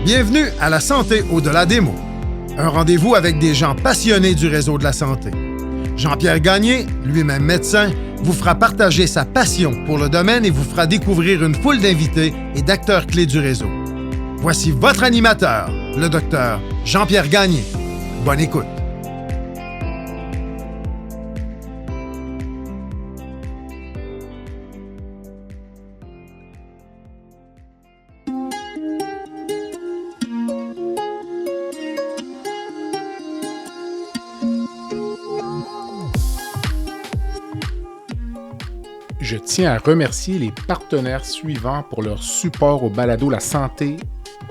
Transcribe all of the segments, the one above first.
Bienvenue à La Santé au-delà des mots. Un rendez-vous avec des gens passionnés du réseau de la santé. Jean-Pierre Gagné, lui-même médecin, vous fera partager sa passion pour le domaine et vous fera découvrir une foule d'invités et d'acteurs clés du réseau. Voici votre animateur, le docteur Jean-Pierre Gagné. Bonne écoute. Je tiens à remercier les partenaires suivants pour leur support au balado La Santé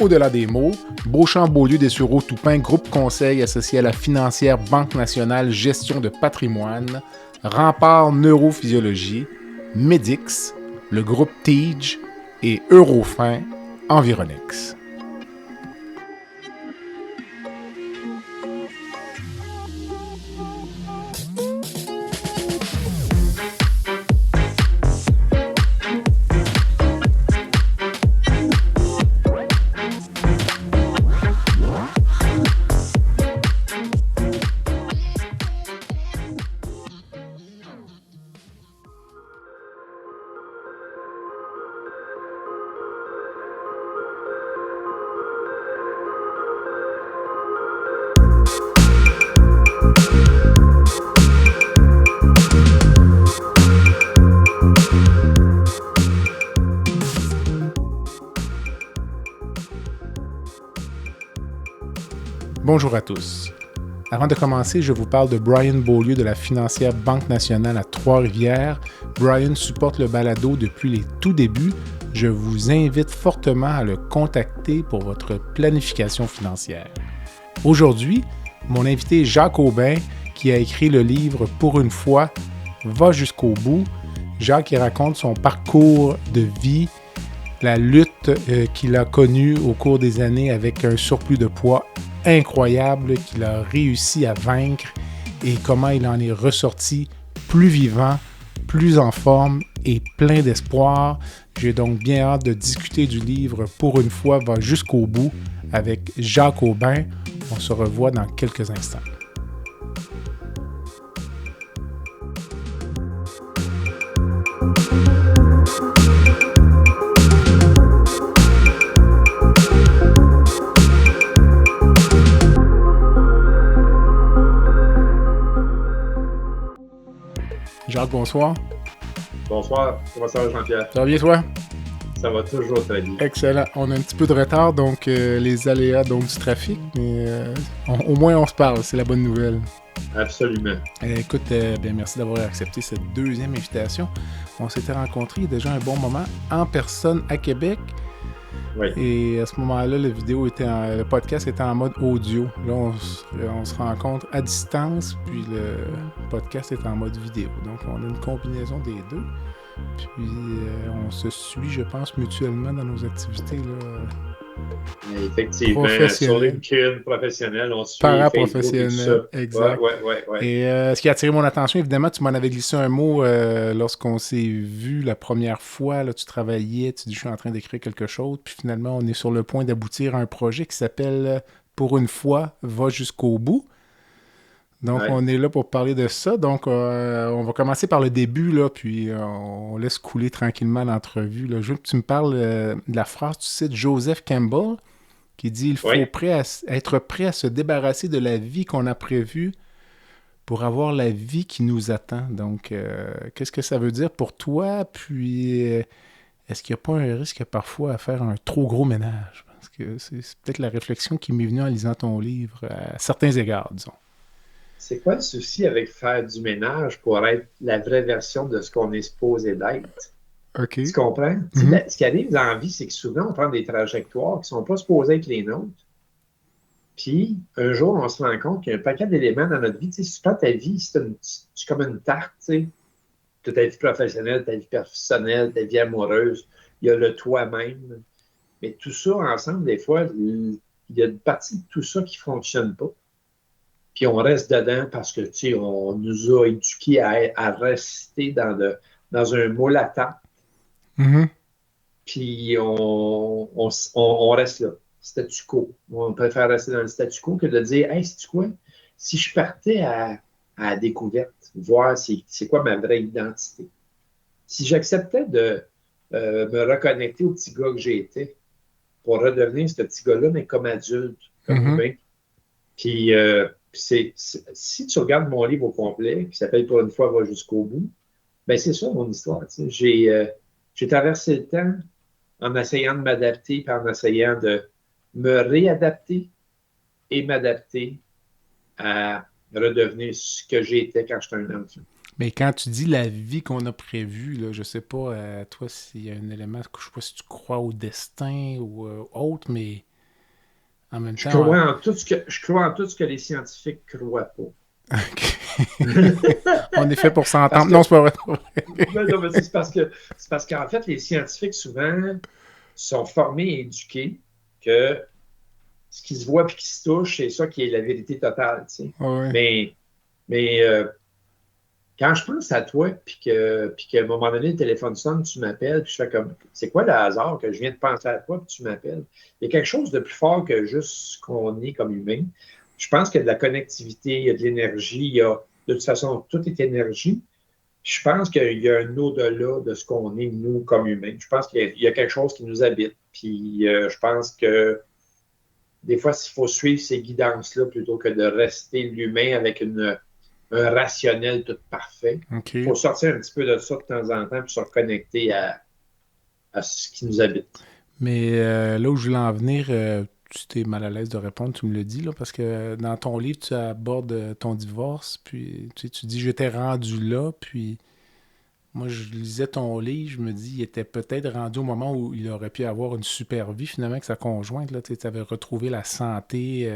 au-delà des mots. Beauchamp-Beaulieu Dessureau-Toupin, groupe conseil associé à la financière Banque nationale gestion de patrimoine, Rempart Neurophysiologie, Medix, le groupe TIGE et Eurofin Environex. Bonjour à tous. Avant de commencer, je vous parle de Brian Beaulieu de la financière Banque nationale à Trois-Rivières. Brian supporte le balado depuis les tout débuts. Je vous invite fortement à le contacter pour votre planification financière. Aujourd'hui, mon invité est Jacques Aubin, qui a écrit le livre « Pour une fois, va jusqu'au bout ». Jacques il raconte son parcours de vie, la lutte qu'il a connue au cours des années avec un surplus de poids incroyable qu'il a réussi à vaincre et comment il en est ressorti plus vivant, plus en forme et plein d'espoir. J'ai donc bien hâte de discuter du livre « Pour une fois, va jusqu'au bout » avec Jacques Aubin. On se revoit dans quelques instants. Jacques, bonsoir. Bonsoir, comment ça va Jean-Pierre? Ça va bien toi? Ça va toujours très bien. Excellent. On a un petit peu de retard, donc les aléas du trafic, mais au moins on se parle, c'est la bonne nouvelle. Absolument. Écoute, merci d'avoir accepté cette deuxième invitation. On s'était rencontrés il y a déjà un bon moment en personne à Québec. Oui. Et à ce moment-là, le podcast était en mode audio. Là, on se rencontre à distance, puis le podcast est en mode vidéo. Donc, on a une combinaison des deux. Puis, on se suit, je pense, mutuellement dans nos activités là, effectivement, sur LinkedIn professionnel, on suit paraprofessionnel, exact. Ouais. Et ce qui a attiré mon attention, évidemment, tu m'en avais glissé un mot lorsqu'on s'est vu la première fois. Là, tu travaillais, tu dis « je suis en train d'écrire quelque chose », puis finalement, on est sur le point d'aboutir à un projet qui s'appelle « Pour une fois, va jusqu'au bout ». Donc, on est là pour parler de ça. Donc, on va commencer par le début, là, puis on laisse couler tranquillement l'entrevue. Là. Je veux que tu me parles de la phrase, tu cites Joseph Campbell, qui dit « Il faut être prêt à se débarrasser de la vie qu'on a prévue pour avoir la vie qui nous attend. » Donc, qu'est-ce que ça veut dire pour toi? Puis, est-ce qu'il n'y a pas un risque parfois à faire un trop gros ménage? Parce que c'est peut-être la réflexion qui m'est venue en lisant ton livre, à certains égards, disons. C'est quoi le souci avec faire du ménage pour être la vraie version de ce qu'on est supposé d'être? OK. Tu comprends? Mm-hmm. Ce qui arrive dans la vie, c'est que souvent, on prend des trajectoires qui ne sont pas supposées être les nôtres. Puis, un jour, on se rend compte qu'il y a un paquet d'éléments dans notre vie. Tu sais, souvent, ta vie, c'est comme une tarte, tu sais. Tu as ta vie professionnelle, ta vie personnelle, ta vie amoureuse. Il y a le toi-même. Mais tout ça, ensemble, des fois, il y a une partie de tout ça qui ne fonctionne pas. Puis on reste dedans parce que, tu sais, on nous a éduqués à rester dans un moule à tarte. Mm-hmm. Puis on reste là. statu quo. On préfère rester dans le statu quo que de dire, hey, sais-tu quoi? Si je partais à la découverte, voir c'est quoi ma vraie identité. Si j'acceptais de me reconnecter au petit gars que j'ai été pour redevenir ce petit gars-là, mais comme adulte, comme humain. Puis, si tu regardes mon livre au complet, qui s'appelle Pour une fois, va jusqu'au bout, ben c'est ça mon histoire. J'ai traversé le temps en essayant de m'adapter, puis en essayant de me réadapter et m'adapter à redevenir ce que j'étais quand j'étais un enfant. Mais quand tu dis la vie qu'on a prévue, là, je sais pas, toi, s'il y a un élément, je sais pas si tu crois au destin ou autre, mais en même temps... Je crois en tout ce que les scientifiques croient pas. On est fait pour s'entendre. Non, c'est pas vrai. Non, mais c'est parce qu'en fait, les scientifiques, souvent, sont formés et éduqués que ce qui se voit et qui se touche, c'est ça qui est la vérité totale. Tu sais. Ouais. Mais quand je pense à toi, puis qu'à un moment donné, le téléphone sonne, tu m'appelles, puis je fais comme, c'est quoi le hasard que je viens de penser à toi, puis tu m'appelles? Il y a quelque chose de plus fort que juste ce qu'on est comme humain. Je pense qu'il y a de la connectivité, il y a de l'énergie, de toute façon, tout est énergie. Je pense qu'il y a un au-delà de ce qu'on est, nous, comme humains. Je pense qu'il y a quelque chose qui nous habite. Puis je pense que des fois, il faut suivre ces guidances-là plutôt que de rester l'humain avec un rationnel tout parfait. Il faut sortir un petit peu de ça de temps en temps puis se reconnecter à ce qui nous habite. Mais là où je voulais en venir, tu t'es mal à l'aise de répondre, tu me le dis, là, parce que dans ton livre, tu abordes ton divorce, puis tu dis « j'étais rendu là », puis moi, je lisais ton livre, je me dis, il était peut-être rendu au moment où il aurait pu avoir une super vie, finalement, avec sa conjointe, là, tu avais retrouvé la santé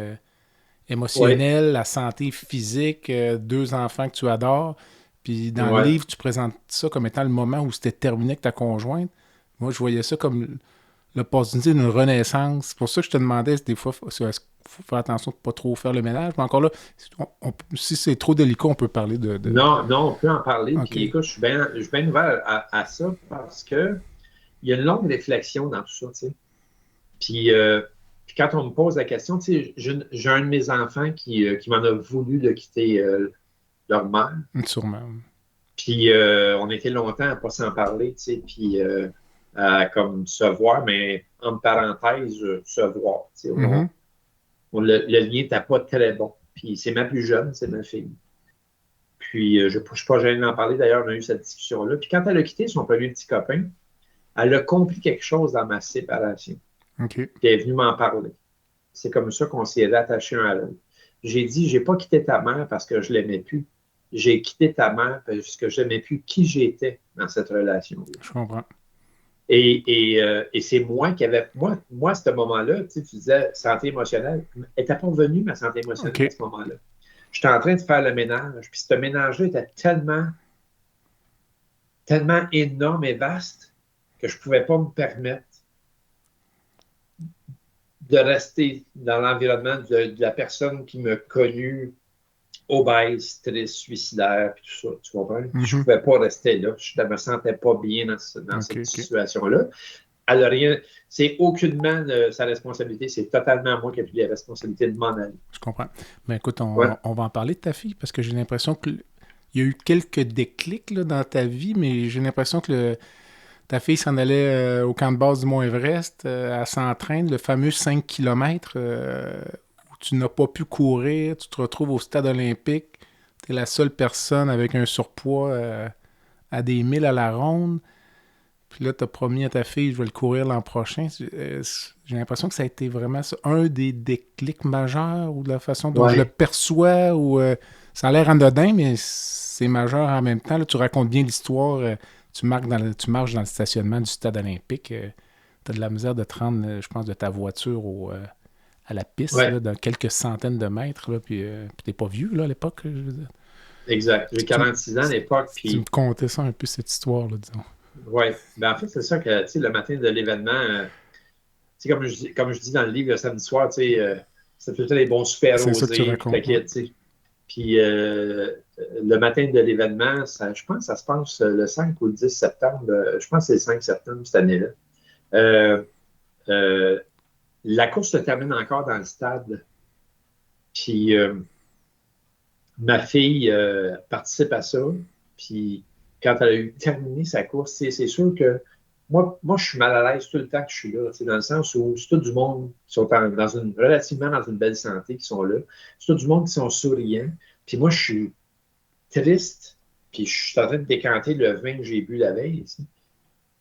émotionnelle, la santé physique, 2 enfants que tu adores, puis dans le livre, tu présentes ça comme étant le moment où c'était terminé avec ta conjointe. Moi, je voyais ça comme l'opportunité d'une renaissance. C'est pour ça que je te demandais, des fois, est-ce qu'il faut faire attention de ne pas trop faire le ménage. Mais encore là, si c'est trop délicat, on peut parler de... Non, on peut en parler. Okay. Puis écoute, je suis bien ouvert à ça parce que il y a une longue réflexion dans tout ça, tu sais. Puis quand on me pose la question, tu sais, j'ai un de mes enfants qui m'en a voulu de quitter leur mère. Sûrement. Puis on était longtemps à ne pas s'en parler, tu sais, puis à comme se voir, mais entre parenthèses, se voir. Tu sais, le lien n'était pas très bon. Puis c'est ma plus jeune, c'est ma fille. Puis je ne suis pas gêné d'en parler, d'ailleurs, on a eu cette discussion-là. Puis quand elle a quitté son premier petit copain, elle a compris quelque chose dans ma séparation. Okay. Puis elle est venue m'en parler. C'est comme ça qu'on s'est rattachés un à l'autre. J'ai dit, j'ai pas quitté ta mère parce que je l'aimais plus. J'ai quitté ta mère parce que je n'aimais plus qui j'étais dans cette relation-là. Je comprends. Et c'est moi qui avais... Moi, à ce moment-là, tu disais santé émotionnelle. Elle n'était pas venue, ma santé émotionnelle, à ce moment-là. J'étais en train de faire le ménage. Puis ce ménage-là était tellement énorme et vaste que je ne pouvais pas me permettre de rester dans l'environnement de la personne qui m'a connu obèse, triste, suicidaire, puis tout ça, tu comprends? Je ne pouvais pas rester là. Je ne me sentais pas bien dans cette situation-là. Elle n'a rien... C'est aucunement sa responsabilité. C'est totalement moi qui ai pris la responsabilité de m'en aller. Je comprends. Mais écoute, on va en parler de ta fille, parce que j'ai l'impression qu'il y a eu quelques déclics là, dans ta vie, mais j'ai l'impression que ta fille s'en allait au camp de base du Mont-Everest, elle s'entraîne, le fameux 5 km où tu n'as pas pu courir, tu te retrouves au stade olympique, tu es la seule personne avec un surpoids à des 1000 à la ronde, puis là, tu as promis à ta fille, je vais le courir l'an prochain. J'ai l'impression que ça a été vraiment ça, un des déclics majeurs, ou de la façon dont je le perçois, ou ça a l'air anodin, mais c'est majeur en même temps. Là, tu racontes bien l'histoire... Tu marches dans le stationnement du stade olympique, tu as de la misère de te rendre, je pense, de ta voiture à la piste, là, dans quelques centaines de mètres, là, puis t'es pas vieux là, à l'époque, je veux dire. Exact. J'ai 46 ans à l'époque. Puis... Tu me contais ça un peu, cette histoire-là, disons. Oui. Ben, en fait, c'est ça que, tu sais, le matin de l'événement, tu sais, comme je dis dans le livre, le samedi soir, tu sais, c'est tout le temps les bons super rosés. C'est ça que tu racontes. Tu sais. Puis le matin de l'événement, je pense que ça se passe le 5 ou le 10 septembre. Je pense que c'est le 5 septembre cette année-là. la course se termine encore dans le stade. Puis ma fille participe à ça. Puis quand elle a eu terminé sa course, c'est sûr que moi, je suis mal à l'aise tout le temps que je suis là, dans le sens où c'est tout du monde qui sont relativement dans une belle santé, qui sont là. C'est tout du monde qui sont souriants. Puis moi, je suis triste, puis je suis en train de décanter le vin que j'ai bu la veille.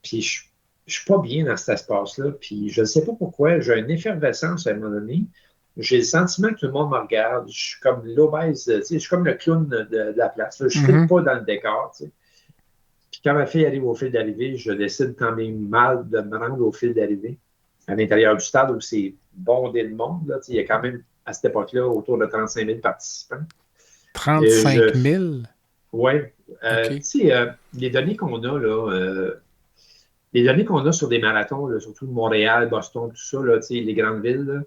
Puis je suis pas bien dans cet espace-là. Puis je ne sais pas pourquoi, j'ai une effervescence à un moment donné. J'ai le sentiment que tout le monde me regarde. Je suis comme l'obèse, je suis comme le clown de la place. Là. Je ne suis pas dans le décor. Puis quand ma fille arrive au fil d'arrivée, je décide tant bien mal de me rendre au fil d'arrivée à l'intérieur du stade où c'est bondé de monde. Là. Il y a quand même, à cette époque-là, autour de 35 000 participants. 35 000? Oui. Okay. Les données qu'on a, là, les données qu'on a sur des marathons, là, surtout Montréal, Boston, tout ça, là, les grandes villes, là,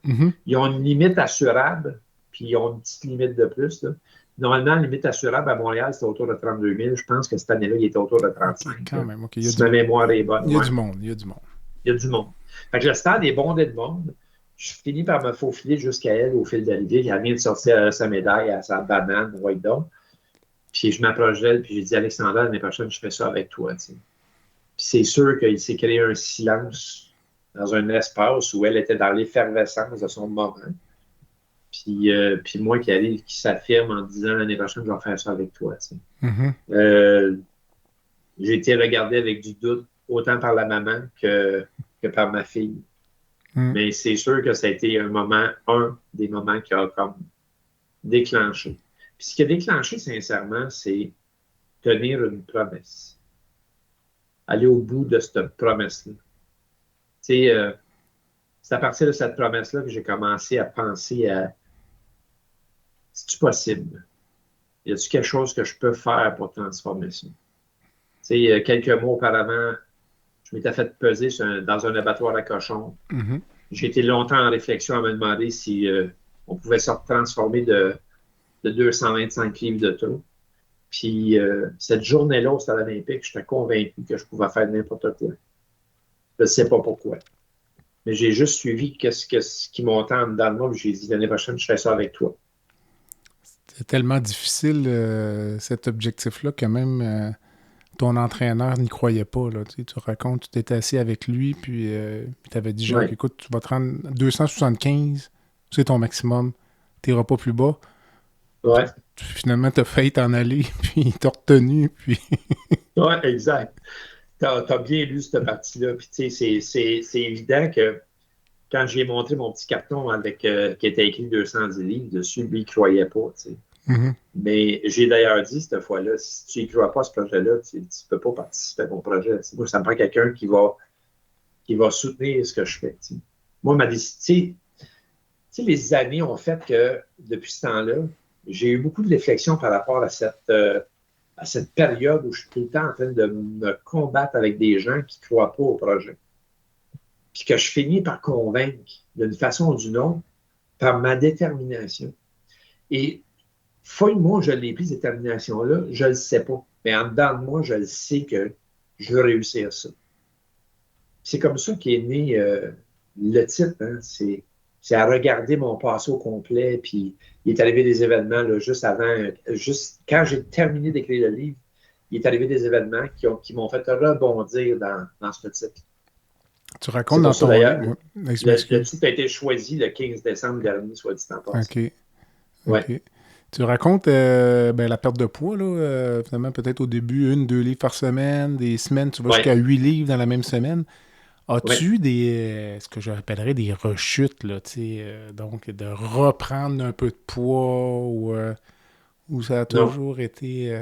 ils ont une limite assurable, puis ils ont une petite limite de plus. Là. Normalement, la limite assurable à Montréal, c'était autour de 32 000. Je pense que cette année-là, il était autour de 35 000. Quand même, OK. Si ma mémoire est bonne. Il y a du monde, il y a du monde. Il y a du monde. Fait que le stade est bondé de monde. Je finis par me faufiler jusqu'à elle au fil d'arrivée. Elle vient de sortir sa médaille à sa banane, white dog. Puis je m'approche d'elle, puis j'ai dit, Alexandra, l'année prochaine, je fais ça avec toi. T'sais. Puis c'est sûr qu'il s'est créé un silence dans un espace où elle était dans l'effervescence de son moment. Puis moi qui s'affirme en disant l'année prochaine, je vais faire ça avec toi. J'ai été regardé avec du doute, autant par la maman que par ma fille. Mais c'est sûr que ça a été un des moments qui a comme déclenché. Puis ce qui a déclenché, sincèrement, c'est tenir une promesse. Aller au bout de cette promesse-là. C'est à partir de cette promesse-là que j'ai commencé à penser à c'est-tu possible? Y a-t-il quelque chose que je peux faire pour transformer ça? Quelques mois auparavant, je m'étais fait peser dans un abattoir à cochons. J'ai été longtemps en réflexion à me demander si on pouvait se transformer de 225 livres de trop. Puis cette journée-là au Stade olympique, j'étais convaincu que je pouvais faire n'importe quoi. Je ne sais pas pourquoi. Mais j'ai juste suivi ce qui montait en dedans de moi, puis j'ai dit l'année prochaine, je fais ça avec toi. C'est tellement difficile, cet objectif-là, que même ton entraîneur n'y croyait pas. Là. Tu racontes, tu t'étais assis avec lui, puis tu avais dit, genre, écoute, tu vas te rendre 275, c'est ton maximum, tu n'iras pas plus bas. Ouais. Finalement, tu as failli t'en aller, puis t'as retenu, puis... Oui, exact. Tu as bien lu cette partie-là. Puis, tu sais, c'est évident que quand j'ai montré mon petit carton avec qui était écrit 210 livres dessus, lui, il ne croyait pas, tu sais. Mais j'ai d'ailleurs dit cette fois-là, si tu n'y crois pas à ce projet-là, tu ne peux pas participer à mon projet. Moi, ça me prend quelqu'un qui va soutenir ce que je fais. T'sais. Moi, ma décision, les années ont fait que depuis ce temps-là, j'ai eu beaucoup de réflexions par rapport à cette période où je suis tout le temps en train de me combattre avec des gens qui ne croient pas au projet. Puis que je finis par convaincre d'une façon ou d'une autre par ma détermination. Et fouille-moi, je l'ai pris, cette détermination-là, je ne le sais pas. Mais en dedans de moi, je le sais que je veux réussir ça. C'est comme ça qu'est né le titre. Hein? C'est à regarder mon passé au complet. Puis il est arrivé des événements là, juste quand j'ai terminé d'écrire le livre, il est arrivé des événements qui m'ont fait rebondir dans ce titre. Tu racontes dans ton livre. Le titre a été choisi le 15 décembre dernier, soit dit en passant. OK. Ouais. Tu racontes la perte de poids, là, finalement, peut-être au début, 1-2 livres par semaine, des semaines, tu vas jusqu'à 8 livres dans la même semaine. As-tu ce que j'appellerais des rechutes, là, donc de reprendre un peu de poids ou ça a toujours été...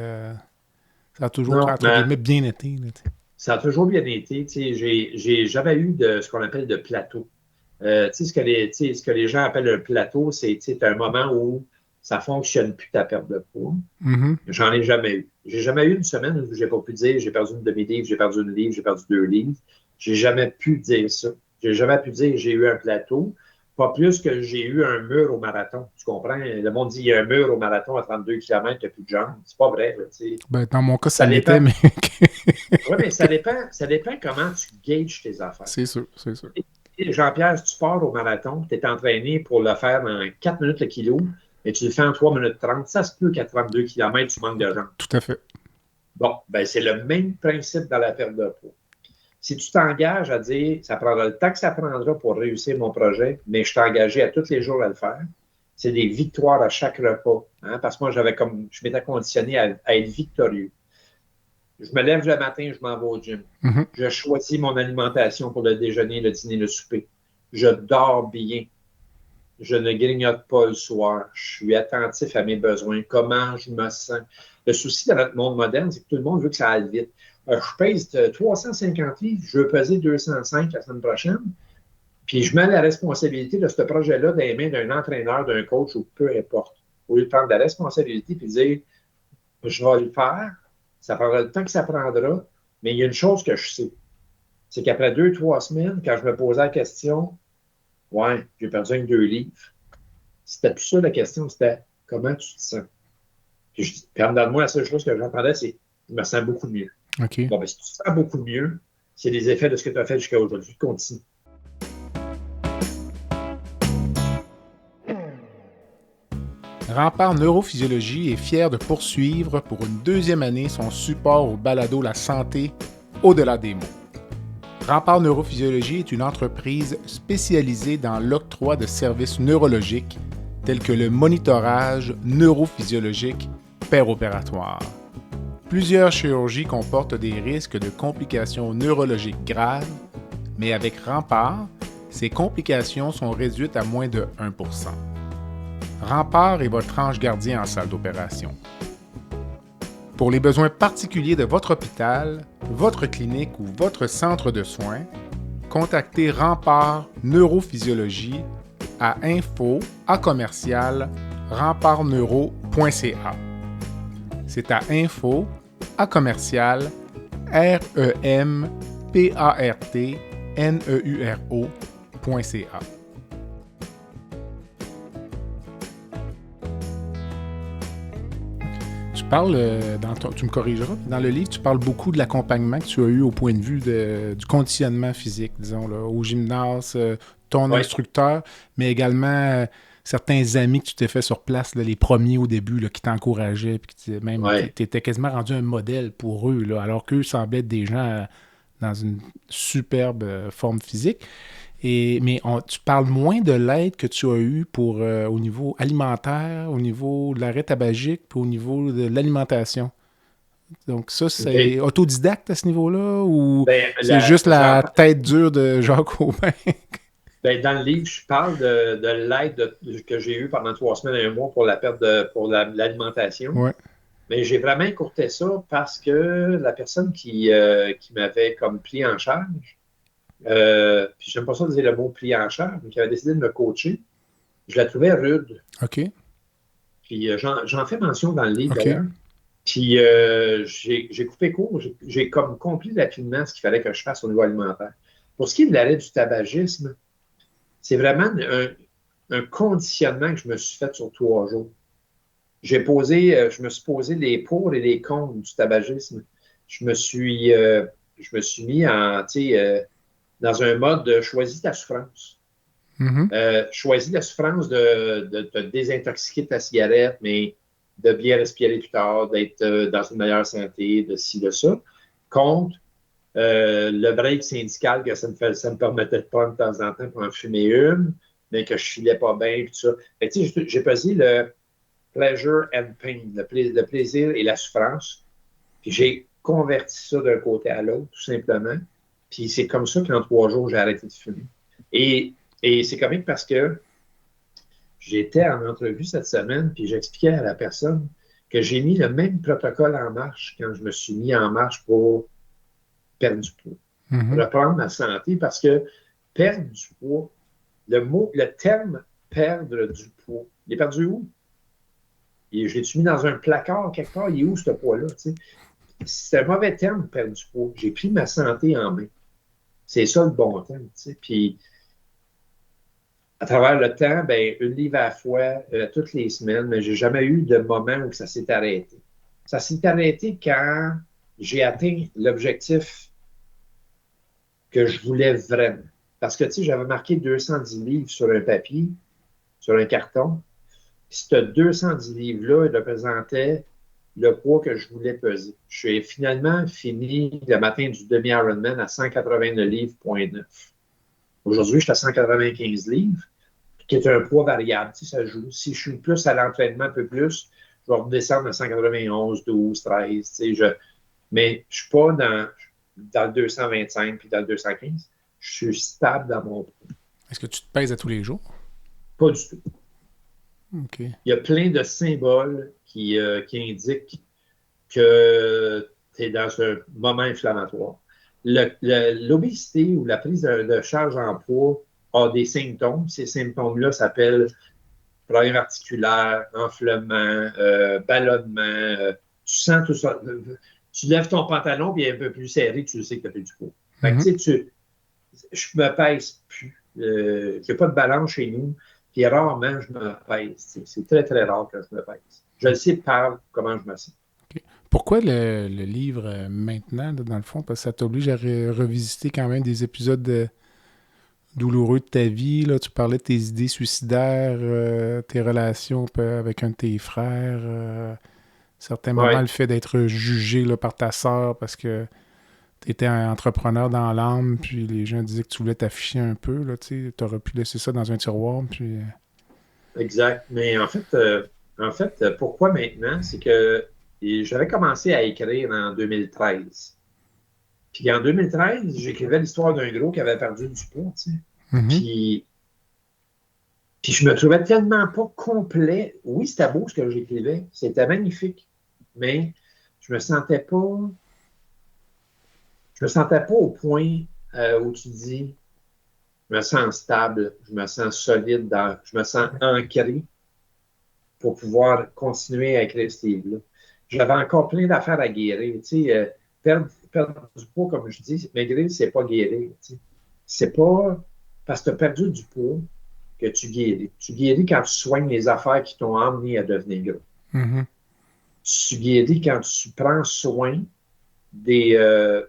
ça a toujours, bien été. Là, ça a toujours bien été. J'ai jamais eu de ce qu'on appelle de plateau. Ce que les gens appellent un plateau, c'est un moment où ça ne fonctionne plus ta perte de poids. J'en ai jamais eu. J'ai jamais eu une semaine où je n'ai pas pu dire j'ai perdu une demi-livre, j'ai perdu une livre, j'ai perdu 2 livres. J'ai jamais pu dire ça. J'ai jamais pu dire j'ai eu un plateau. Pas plus que j'ai eu un mur au marathon. Tu comprends? Le monde dit il y a un mur au marathon à 32 km, il n'y a plus de jambes. C'est pas vrai. Là, dans mon cas, ça l'était, mais... Oui, mais ça dépend comment tu gages tes affaires. C'est sûr. Jean-Pierre, si tu pars au marathon, tu es entraîné pour le faire en 4 minutes le kilo, mais tu le fais en 3 minutes 30, ça se peut qu'à 32 km, tu manques de jambes. Tout à fait. Bon, ben c'est le même principe dans la perte de poids. Si tu t'engages à dire, ça prendra le temps que ça prendra pour réussir mon projet, mais je suis engagé à tous les jours à le faire, c'est des victoires à chaque repas. Hein, parce que moi, je m'étais conditionné à être victorieux. Je me lève le matin, je m'en vais au gym. Mm-hmm. Je choisis mon alimentation pour le déjeuner, le dîner, le souper. Je dors bien. Je ne grignote pas le soir. Je suis attentif à mes besoins, comment je me sens. Le souci dans notre monde moderne, c'est que tout le monde veut que ça aille vite. Je pèse 350 livres, je veux peser 205 la semaine prochaine. Puis je mets la responsabilité de ce projet-là dans les mains d'un entraîneur, d'un coach ou peu importe. Au lieu de prendre la responsabilité et de dire, je vais le faire, ça prendra le temps que ça prendra, mais il y a une chose que je sais, c'est qu'après 2-3 semaines, quand je me posais la question, ouais, j'ai perdu 2 livres, c'était plus ça la question, c'était comment tu te sens? Puis en dedans de moi, la seule chose que j'entendais, c'est je me sens beaucoup mieux. OK. Bon, ben, si tu te sens beaucoup mieux, c'est les effets de ce que tu as fait jusqu'à aujourd'hui. Continue. Rempart Neurophysiologie est fier de poursuivre pour une 2e année son support au balado La santé au-delà des mots. Rempart Neurophysiologie est une entreprise spécialisée dans l'octroi de services neurologiques tels que le monitorage neurophysiologique péropératoire. Plusieurs chirurgies comportent des risques de complications neurologiques graves, mais avec Rempart, ces complications sont réduites à moins de 1%. Rempart est votre ange gardien en salle d'opération. Pour les besoins particuliers de votre hôpital, votre clinique ou votre centre de soins, contactez Rempart Neurophysiologie à info@rempartneuro.ca. C'est à info@rempartneuro.ca. Tu parles, tu me corrigeras, dans le livre, tu parles beaucoup de l'accompagnement que tu as eu au point de vue du conditionnement physique, disons, là, au gymnase, ton instructeur, mais également certains amis que tu t'es fait sur place, là, les premiers au début, là, qui t'encourageaient, puis tu étais quasiment rendu un modèle pour eux, là, alors qu'eux semblaient être des gens dans une superbe forme physique. Mais tu parles moins de l'aide que tu as eue au niveau alimentaire, au niveau de l'arrêt tabagique, puis au niveau de l'alimentation. Donc ça, c'est autodidacte à ce niveau-là, ou c'est juste la tête dure de Jacques Aubin? Dans le livre, je parle de l'aide que j'ai eue pendant 3 semaines et 1 mois pour la perte pour l'alimentation. Ouais. Mais j'ai vraiment écourté ça parce que la personne qui m'avait comme pris en charge, puis j'aime pas ça dire le mot pris en charge, mais qui avait décidé de me coacher, je la trouvais rude. OK. Puis j'en fais mention dans le livre, OK. d'ailleurs. Puis j'ai coupé court, j'ai comme compris rapidement ce qu'il fallait que je fasse au niveau alimentaire. Pour ce qui est de l'arrêt du tabagisme, c'est vraiment un conditionnement que je me suis fait sur 3 jours. Je me suis posé les pour et les contre du tabagisme. Je me suis mis dans un mode de choisis ta souffrance. Mm-hmm. Choisis la souffrance de te désintoxiquer de ta cigarette, mais de bien respirer plus tard, d'être dans une meilleure santé, de ci, de ça, contre le break syndical que ça me permettait de prendre de temps en temps pour en fumer une, mais que je filais pas bien, tout ça. Fait que, j'ai pesé le pleasure and pain, le plaisir et la souffrance, puis j'ai converti ça d'un côté à l'autre, tout simplement. Puis c'est comme ça qu'en 3 jours, j'ai arrêté de fumer. Et c'est comique parce que j'étais en entrevue cette semaine, puis j'expliquais à la personne que j'ai mis le même protocole en marche quand je me suis mis en marche pour perdre du poids. Mm-hmm. Reprendre ma santé, parce que perdre du poids, le terme perdre du poids, il est perdu où? Je l'ai-tu mis dans un placard quelque part? Il est où ce poids-là? T'sais? C'est un mauvais terme, perdre du poids. J'ai pris ma santé en main. C'est ça le bon terme. Puis, à travers le temps, une livre à la fois, toutes les semaines, mais j'ai jamais eu de moment où ça s'est arrêté. Ça s'est arrêté quand j'ai atteint l'objectif que je voulais vraiment. Parce que, tu sais, j'avais marqué 210 livres sur un papier, sur un carton. Puis, ce 210 livres-là, il représentait le poids que je voulais peser. J'ai finalement fini le matin du demi-Ironman à 189 livres,9. Aujourd'hui, je suis à 195 livres, qui est un poids variable. Tu sais, ça joue. Si je suis plus à l'entraînement, un peu plus, je vais redescendre à 191, 12, 13. Tu sais, mais je ne suis pas dans le 225 puis dans le 215. Je suis stable dans mon poids. Est-ce que tu te pèses à tous les jours? Pas du tout. OK. Il y a plein de symboles qui indiquent que tu es dans un moment inflammatoire. L'obésité ou la prise de charge en poids a des symptômes. Ces symptômes-là s'appellent problème articulaire, enflement, ballonnement. Tu sens tout ça. Tu lèves ton pantalon, puis il est un peu plus serré, tu sais que tu as plus du poids. Fait que, tu sais, je me pèse plus. Il n'y a pas de balance chez nous. Puis rarement, je me pèse. C'est très, très rare que je me pèse. Je le sais par comment je me sens. Okay. Pourquoi le livre maintenant, là, dans le fond? Parce que ça t'oblige à revisiter quand même des épisodes douloureux de ta vie. Là. Tu parlais de tes idées suicidaires, tes relations avec un de tes frères. Certains moments, le fait d'être jugé là, par ta sœur parce que tu étais un entrepreneur dans l'âme, puis les gens disaient que tu voulais t'afficher un peu. Tu aurais pu laisser ça dans un tiroir. Puis... Exact. Mais en fait, pourquoi maintenant? C'est que j'avais commencé à écrire en 2013. Puis en 2013, j'écrivais l'histoire d'un gros qui avait perdu du poids. Tu sais. Puis je me trouvais tellement pas complet. Oui, c'était beau ce que j'écrivais. C'était magnifique. Mais je me sentais pas au point où tu dis je me sens stable, je me sens solide, je me sens ancré pour pouvoir continuer à écrire ce livre-là. J'avais encore plein d'affaires à guérir. Tu sais, perdre du poids, comme je dis, maigrir, c'est pas guérir. Tu sais. C'est pas parce que tu as perdu du poids que tu guéris. Tu guéris quand tu soignes les affaires qui t'ont amené à devenir gros. Tu guéris quand tu prends soin de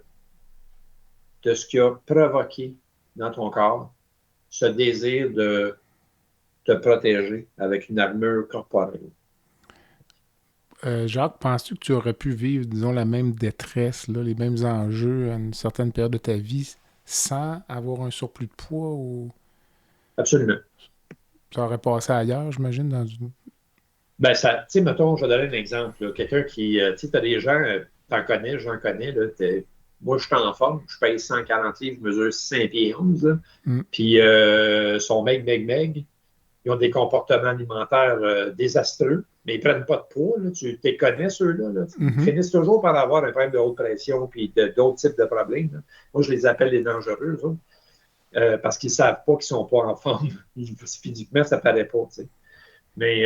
ce qui a provoqué dans ton corps ce désir de te protéger avec une armure corporelle. Jacques, penses-tu que tu aurais pu vivre, disons, la même détresse, là, les mêmes enjeux à une certaine période de ta vie sans avoir un surplus de poids ou... Absolument. Ça aurait passé ailleurs, j'imagine, dans une... Ben, ça, tu sais, mettons, je vais donner un exemple. Là. Quelqu'un qui, tu sais, t'as des gens, j'en connais, là, moi, je suis en forme, je pèse 140 livres, je mesure 5 pieds 11, là. Puis, sont meg. Ils ont des comportements alimentaires désastreux, mais ils ne prennent pas de poids. Là. Tu les connais, ceux-là. Là. Ils finissent toujours par avoir un problème de haute pression puis d'autres types de problèmes. Là. Moi, je les appelle les dangereux, parce qu'ils ne savent pas qu'ils ne sont pas en forme. Physiquement, ça ne paraît pas. T'sais. Mais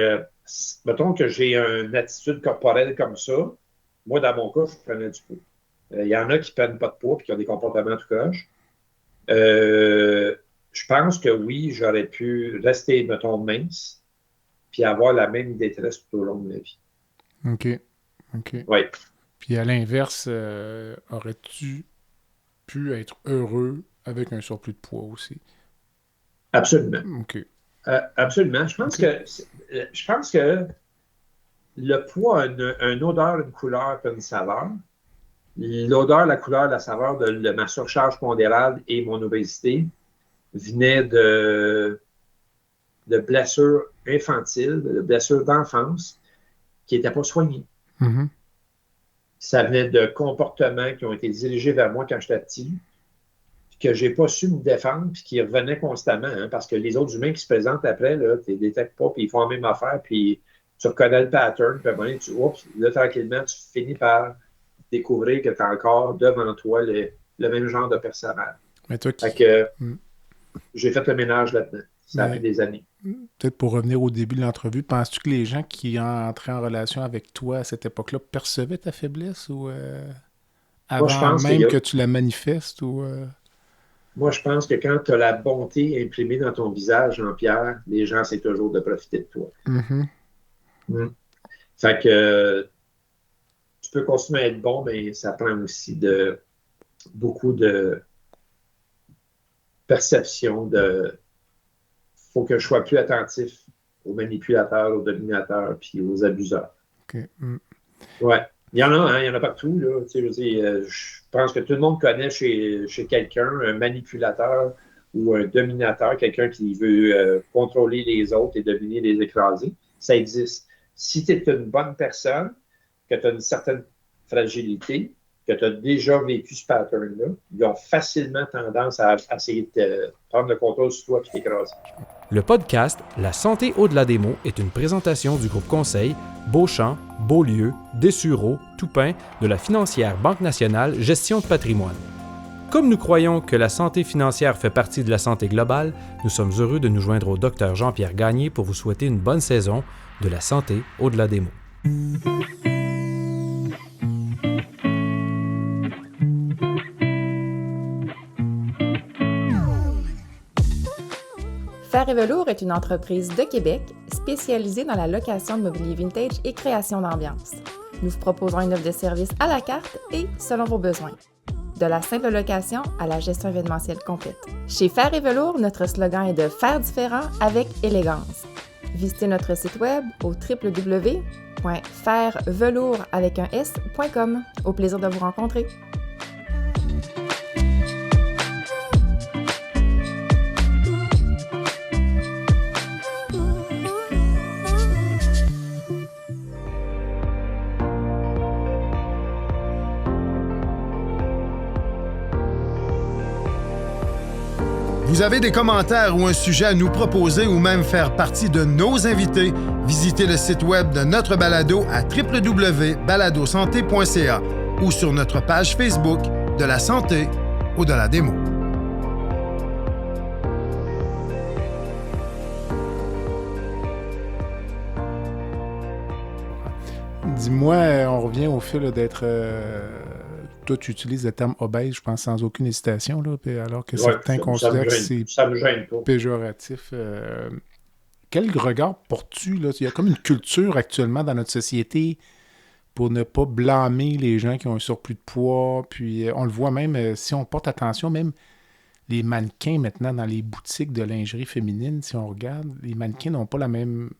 mettons que j'ai une attitude corporelle comme ça. Moi, dans mon cas, je prenais du poids. Il y en a qui ne prennent pas de poids et qui ont des comportements tout croche. Je pense que oui, j'aurais pu rester, mettons, mince, puis avoir la même détresse tout au long de ma vie. OK. Oui. Puis à l'inverse, aurais-tu pu être heureux avec un surplus de poids aussi? Absolument. OK. Absolument. Je pense que le poids a une odeur, une couleur et une saveur. L'odeur, la couleur, la saveur de ma surcharge pondérale et mon obésité venait de blessures infantiles, de blessures d'enfance qui n'étaient pas soignées. Ça venait de comportements qui ont été dirigés vers moi quand j'étais petit, que je n'ai pas su me défendre, puis qui revenaient constamment, parce que les autres humains qui se présentent après, tu ne les détectes pas, puis ils font la même affaire, puis tu reconnais le pattern, puis après, là, tranquillement, tu finis par découvrir que tu as encore devant toi le même genre de personnage. Mais toi qui... Fait que j'ai fait le ménage là-dedans. Ça a pris des années. Peut-être pour revenir au début de l'entrevue, penses-tu que les gens qui entraient en relation avec toi à cette époque-là percevaient ta faiblesse ou avant même que tu la manifestes ou Moi, je pense que quand tu as la bonté imprimée dans ton visage, Jean-Pierre, les gens essaient toujours de profiter de toi. Fait que tu peux continuer à être bon, mais ça prend aussi beaucoup de perception de faut que je sois plus attentif aux manipulateurs, aux dominateurs, puis aux abuseurs. OK. Ouais. Il y en a partout, là. Tu sais, je veux dire, je pense que tout le monde connaît chez quelqu'un un manipulateur ou un dominateur, quelqu'un qui veut contrôler les autres et dominer, les écraser. Ça existe. Si tu es une bonne personne, que tu as une certaine fragilité, que tu as déjà vécu ce pattern-là, ils ont facilement tendance à essayer de prendre le contrôle sur toi et t'écraser. Le podcast La santé au-delà des mots est une présentation du groupe conseil Beauchamp, Beaulieu, Dessureau, Toupin de la financière Banque nationale Gestion de patrimoine. Comme nous croyons que la santé financière fait partie de la santé globale, nous sommes heureux de nous joindre au Dr Jean-Pierre Gagné pour vous souhaiter une bonne saison de La santé au-delà des mots. Fer et Velours est une entreprise de Québec spécialisée dans la location de mobilier vintage et création d'ambiance. Nous vous proposons une offre de service à la carte et selon vos besoins. De la simple location à la gestion événementielle complète. Chez Fer et Velours, notre slogan est de faire différent avec élégance. Visitez notre site web au www.fervelours.com. Au plaisir de vous rencontrer. Vous avez des commentaires ou un sujet à nous proposer ou même faire partie de nos invités, visitez le site web de notre balado à www.baladosanté.ca ou sur notre page Facebook de la santé au-delà des mots. Dis-moi, on revient au fait là, d'être... Toi, tu utilises le terme obèse, je pense, sans aucune hésitation, là, alors que certains considèrent que c'est péjoratif. Quel regard portes-tu? Là? Il y a comme une culture actuellement dans notre société pour ne pas blâmer les gens qui ont un surplus de poids. Puis on le voit même, si on porte attention, même les mannequins maintenant dans les boutiques de lingerie féminine, si on regarde, les mannequins n'ont pas la même...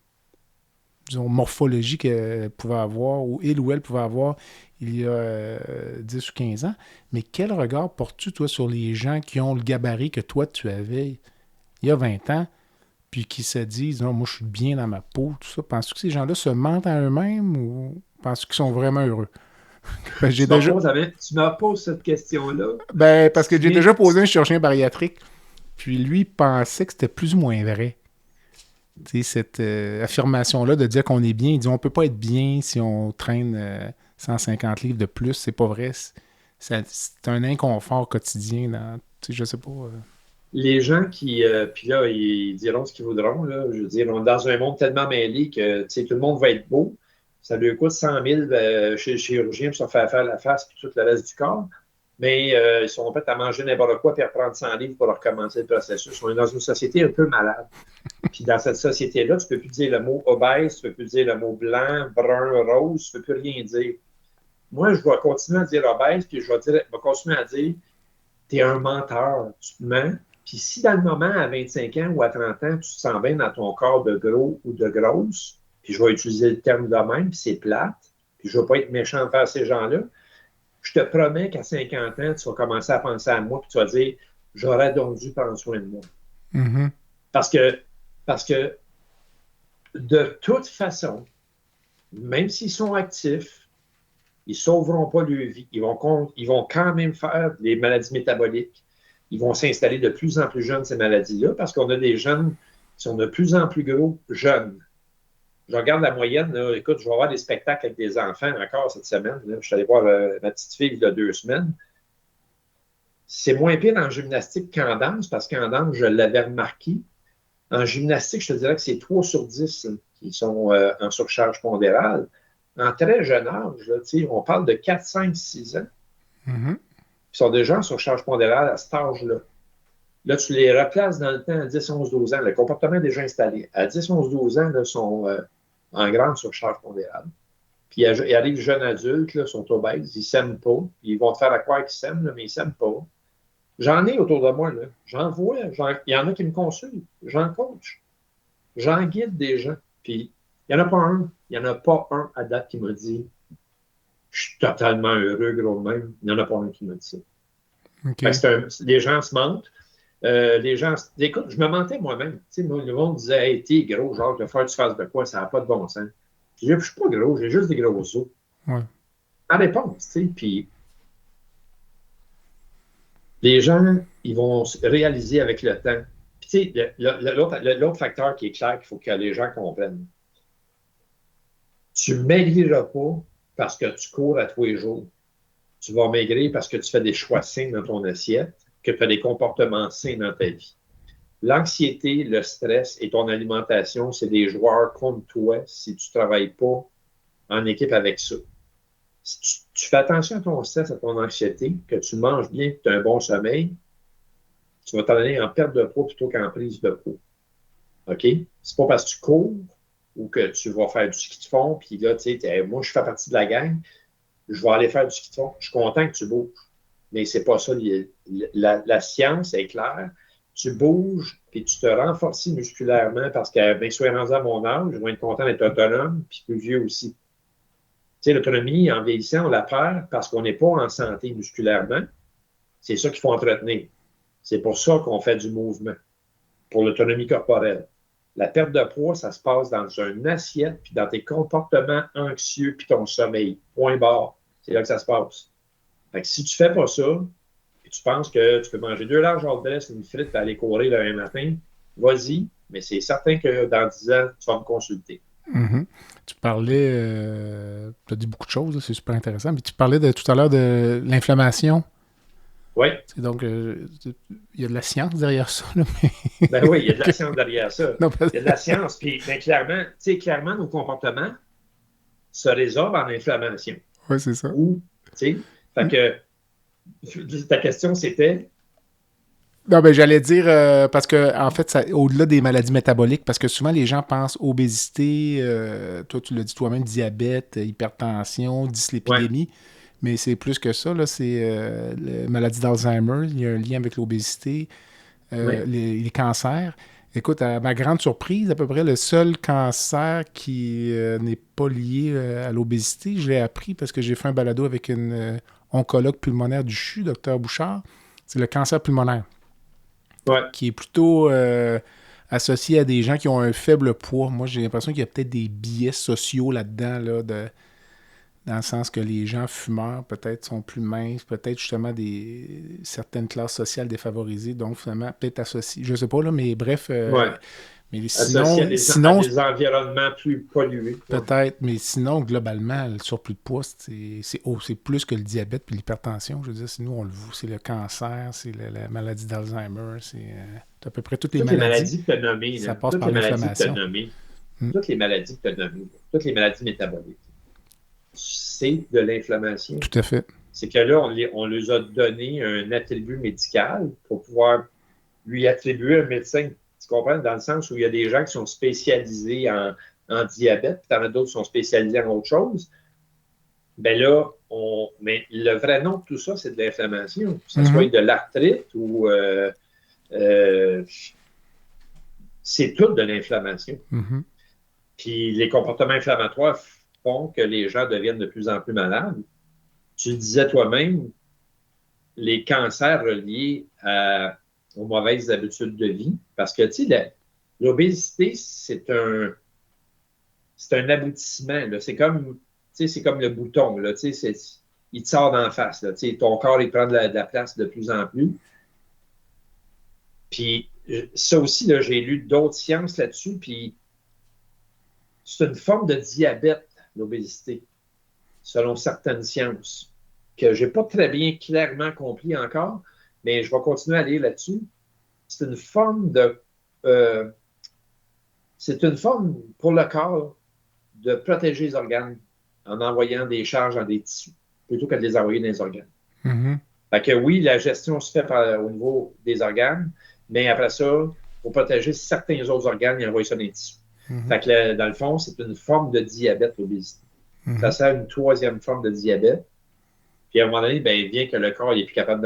disons, morphologie qu'elle pouvait avoir, ou il ou elle pouvait avoir il y a 10 ou 15 ans. Mais quel regard portes-tu, toi, sur les gens qui ont le gabarit que toi, tu avais il y a 20 ans, puis qui se disent « Non, moi, je suis bien dans ma peau », tout ça. Penses-tu que ces gens-là se mentent à eux-mêmes ou penses-tu qu'ils sont vraiment heureux? Tu me poses cette question-là. Parce que j'ai déjà posé un chirurgien bariatrique, puis lui pensait que c'était plus ou moins vrai. Tu sais, cette affirmation-là de dire qu'on est bien, il dit on peut pas être bien si on traîne 150 livres de plus, c'est pas vrai. C'est un inconfort quotidien. Tu sais, je sais pas. Les gens qui, puis là, ils diront ce qu'ils voudront. Là. Je veux dire, on est dans un monde tellement mêlé que tout le monde va être beau. Ça lui coûte 100 000 chez le chirurgien pour se faire la face et tout le reste du corps. Mais ils sont prêts à manger n'importe quoi et à reprendre 100 livres pour recommencer le processus. On est dans une société un peu malade. Puis dans cette société-là, tu ne peux plus dire le mot obèse, tu ne peux plus dire le mot blanc, brun, rose, tu ne peux plus rien dire. Moi, je vais continuer à dire obèse, puis je vais continuer à dire tu es un menteur, tu te mens. Puis si dans le moment, à 25 ans ou à 30 ans, tu te sens bien dans ton corps de gros ou de grosse, puis je vais utiliser le terme de même, puis c'est plate, puis je ne vais pas être méchant envers ces gens-là, je te promets qu'à 50 ans, tu vas commencer à penser à moi, puis tu vas dire j'aurais donc dû prendre soin de moi. Mm-hmm. Parce que de toute façon, même s'ils sont actifs, ils ne sauveront pas leur vie. Ils vont quand même faire des maladies métaboliques. Ils vont s'installer de plus en plus jeunes, ces maladies-là, parce qu'on a des jeunes qui sont de plus en plus gros jeunes. Je regarde la moyenne. Là, écoute, je vais voir des spectacles avec des enfants encore cette semaine. Là. Je suis allé voir ma petite fille il y a 2 semaines. C'est moins pire en gymnastique qu'en danse, parce qu'en danse, je l'avais remarqué. En gymnastique, je te dirais que c'est 3 sur 10 là, qui sont en surcharge pondérale. En très jeune âge, là, on parle de 4, 5, 6 ans. Mm-hmm. Ils sont déjà en surcharge pondérale à cet âge-là. Là, tu les replaces dans le temps à 10, 11, 12 ans. Le comportement est déjà installé. À 10, 11, 12 ans, ils sont en grande surcharge pondérale. Puis ils arrivent jeunes adultes, là, sont obèses, ils ne s'aiment pas. Ils vont te faire croire qu'ils s'aiment, là, mais ils ne s'aiment pas. J'en ai autour de moi, là. J'en vois. Il y en a qui me consultent. J'en coach. J'en guide des gens. Puis, il n'y en a pas un. Il n'y en a pas un à date qui m'a dit « Je suis totalement heureux, gros de même. » Il n'y en a pas un qui m'a dit ça. Okay. Les gens se mentent. Écoute, je me mentais moi-même. Tu sais, moi, le monde disait « Hey, t'es gros, genre, de faire tu fasses de quoi? Ça n'a pas de bon sens. » Je dis « Je suis pas gros, j'ai juste des gros os. » Ouais. En réponse, tu sais, puis les gens, ils vont réaliser avec le temps. Puis, tu sais, l'autre facteur qui est clair qu'il faut que les gens comprennent. Tu ne maigriras pas parce que tu cours à tous les jours. Tu vas maigrir parce que tu fais des choix sains dans ton assiette, que tu as des comportements sains dans ta vie. L'anxiété, le stress et ton alimentation, c'est des joueurs contre toi si tu ne travailles pas en équipe avec ça. Si tu fais attention à ton stress, à ton anxiété, que tu manges bien, que tu as un bon sommeil, tu vas t'en aller en perte de poids plutôt qu'en prise de poids. OK? C'est pas parce que tu cours ou que tu vas faire du ski de fond, puis là, tu sais, moi, je fais partie de la gang, je vais aller faire du ski de fond. Je suis content que tu bouges. Mais c'est pas ça. La science est claire. Tu bouges, puis tu te renforces musculairement parce que, bien, sois rendu à mon âge, je vais être content d'être autonome, puis plus vieux aussi. Tu sais, l'autonomie, en vieillissant, on la perd parce qu'on n'est pas en santé musculairement. C'est ça qu'il faut entretenir. C'est pour ça qu'on fait du mouvement, pour l'autonomie corporelle. La perte de poids, ça se passe dans une assiette, puis dans tes comportements anxieux, puis ton sommeil. Point barre. C'est là que ça se passe. Fait que si tu ne fais pas ça, puis tu penses que tu peux manger 2 larges hors de dress, une frite, puis aller courir le matin, vas-y, mais c'est certain que dans 10 ans, tu vas me consulter. Mm-hmm. Tu parlais, tu as dit beaucoup de choses, là, c'est super intéressant, mais tu parlais tout à l'heure de l'inflammation. Oui. Donc, il y a de la science derrière ça. Là, mais... Ben oui, il y a de la science derrière ça. Non, il y a de la science, puis ben, clairement, nos comportements se résolvent en inflammation. Oui, c'est ça. Fait que ta question, c'était... Non, ben j'allais dire, parce que en fait, au-delà des maladies métaboliques, parce que souvent les gens pensent obésité, toi tu l'as dit toi-même, diabète, hypertension, dyslipidémie, mais c'est plus que ça, là, c'est la maladie d'Alzheimer, il y a un lien avec l'obésité, les cancers. Écoute, à ma grande surprise, à peu près le seul cancer qui n'est pas lié à l'obésité, je l'ai appris parce que j'ai fait un balado avec une oncologue pulmonaire du CHU, Dr Bouchard, c'est le cancer pulmonaire. Qui est plutôt associé à des gens qui ont un faible poids. Moi, j'ai l'impression qu'il y a peut-être des biais sociaux là-dedans, là, dans le sens que les gens fumeurs, peut-être, sont plus minces, peut-être justement certaines classes sociales défavorisées, donc finalement, peut-être associés, je sais pas, là, mais bref... mais sinon, à des environnements plus pollués. Peut-être, mais sinon, globalement, le surplus de poids, c'est plus que le diabète puis l'hypertension. Je veux dire, nous, on le voit, c'est le cancer, c'est la maladie d'Alzheimer, c'est à peu près toutes les maladies que tu as nommées. Ça passe par l'inflammation. Toutes les maladies que tu as nommées, toutes les maladies métaboliques, c'est de l'inflammation. Tout à fait. C'est que là, on leur a donné un attribut médical pour pouvoir lui attribuer un médecin. Tu comprends? Dans le sens où il y a des gens qui sont spécialisés en diabète, puis tu en as d'autres qui sont spécialisés en autre chose. Ben là, mais le vrai nom de tout ça, c'est de l'inflammation. Que ce soit de l'arthrite ou... c'est tout de l'inflammation. Mm-hmm. Puis les comportements inflammatoires font que les gens deviennent de plus en plus malades. Tu le disais toi-même, les cancers reliés aux mauvaises habitudes de vie. Parce que, tu sais, l'obésité, c'est un aboutissement. Là. C'est comme le bouton. Là, il te sort d'en face. Là, ton corps, il prend de la place de plus en plus. Puis, ça aussi, là, j'ai lu d'autres sciences là-dessus. Puis, c'est une forme de diabète, l'obésité, selon certaines sciences, que je n'ai pas très bien clairement compris encore. Mais je vais continuer à lire là-dessus. C'est une forme pour le corps de protéger les organes en envoyant des charges dans des tissus, plutôt que de les envoyer dans les organes. Mm-hmm. Fait que oui, la gestion se fait au niveau des organes, mais après ça, pour protéger certains autres organes, ils envoient ça dans les tissus. Mm-hmm. Fait que dans le fond, c'est une forme de diabète, l'obésité. Mm-hmm. Ça sert à une troisième forme de diabète. Puis à un moment donné, ben, il vient que le corps il est plus capable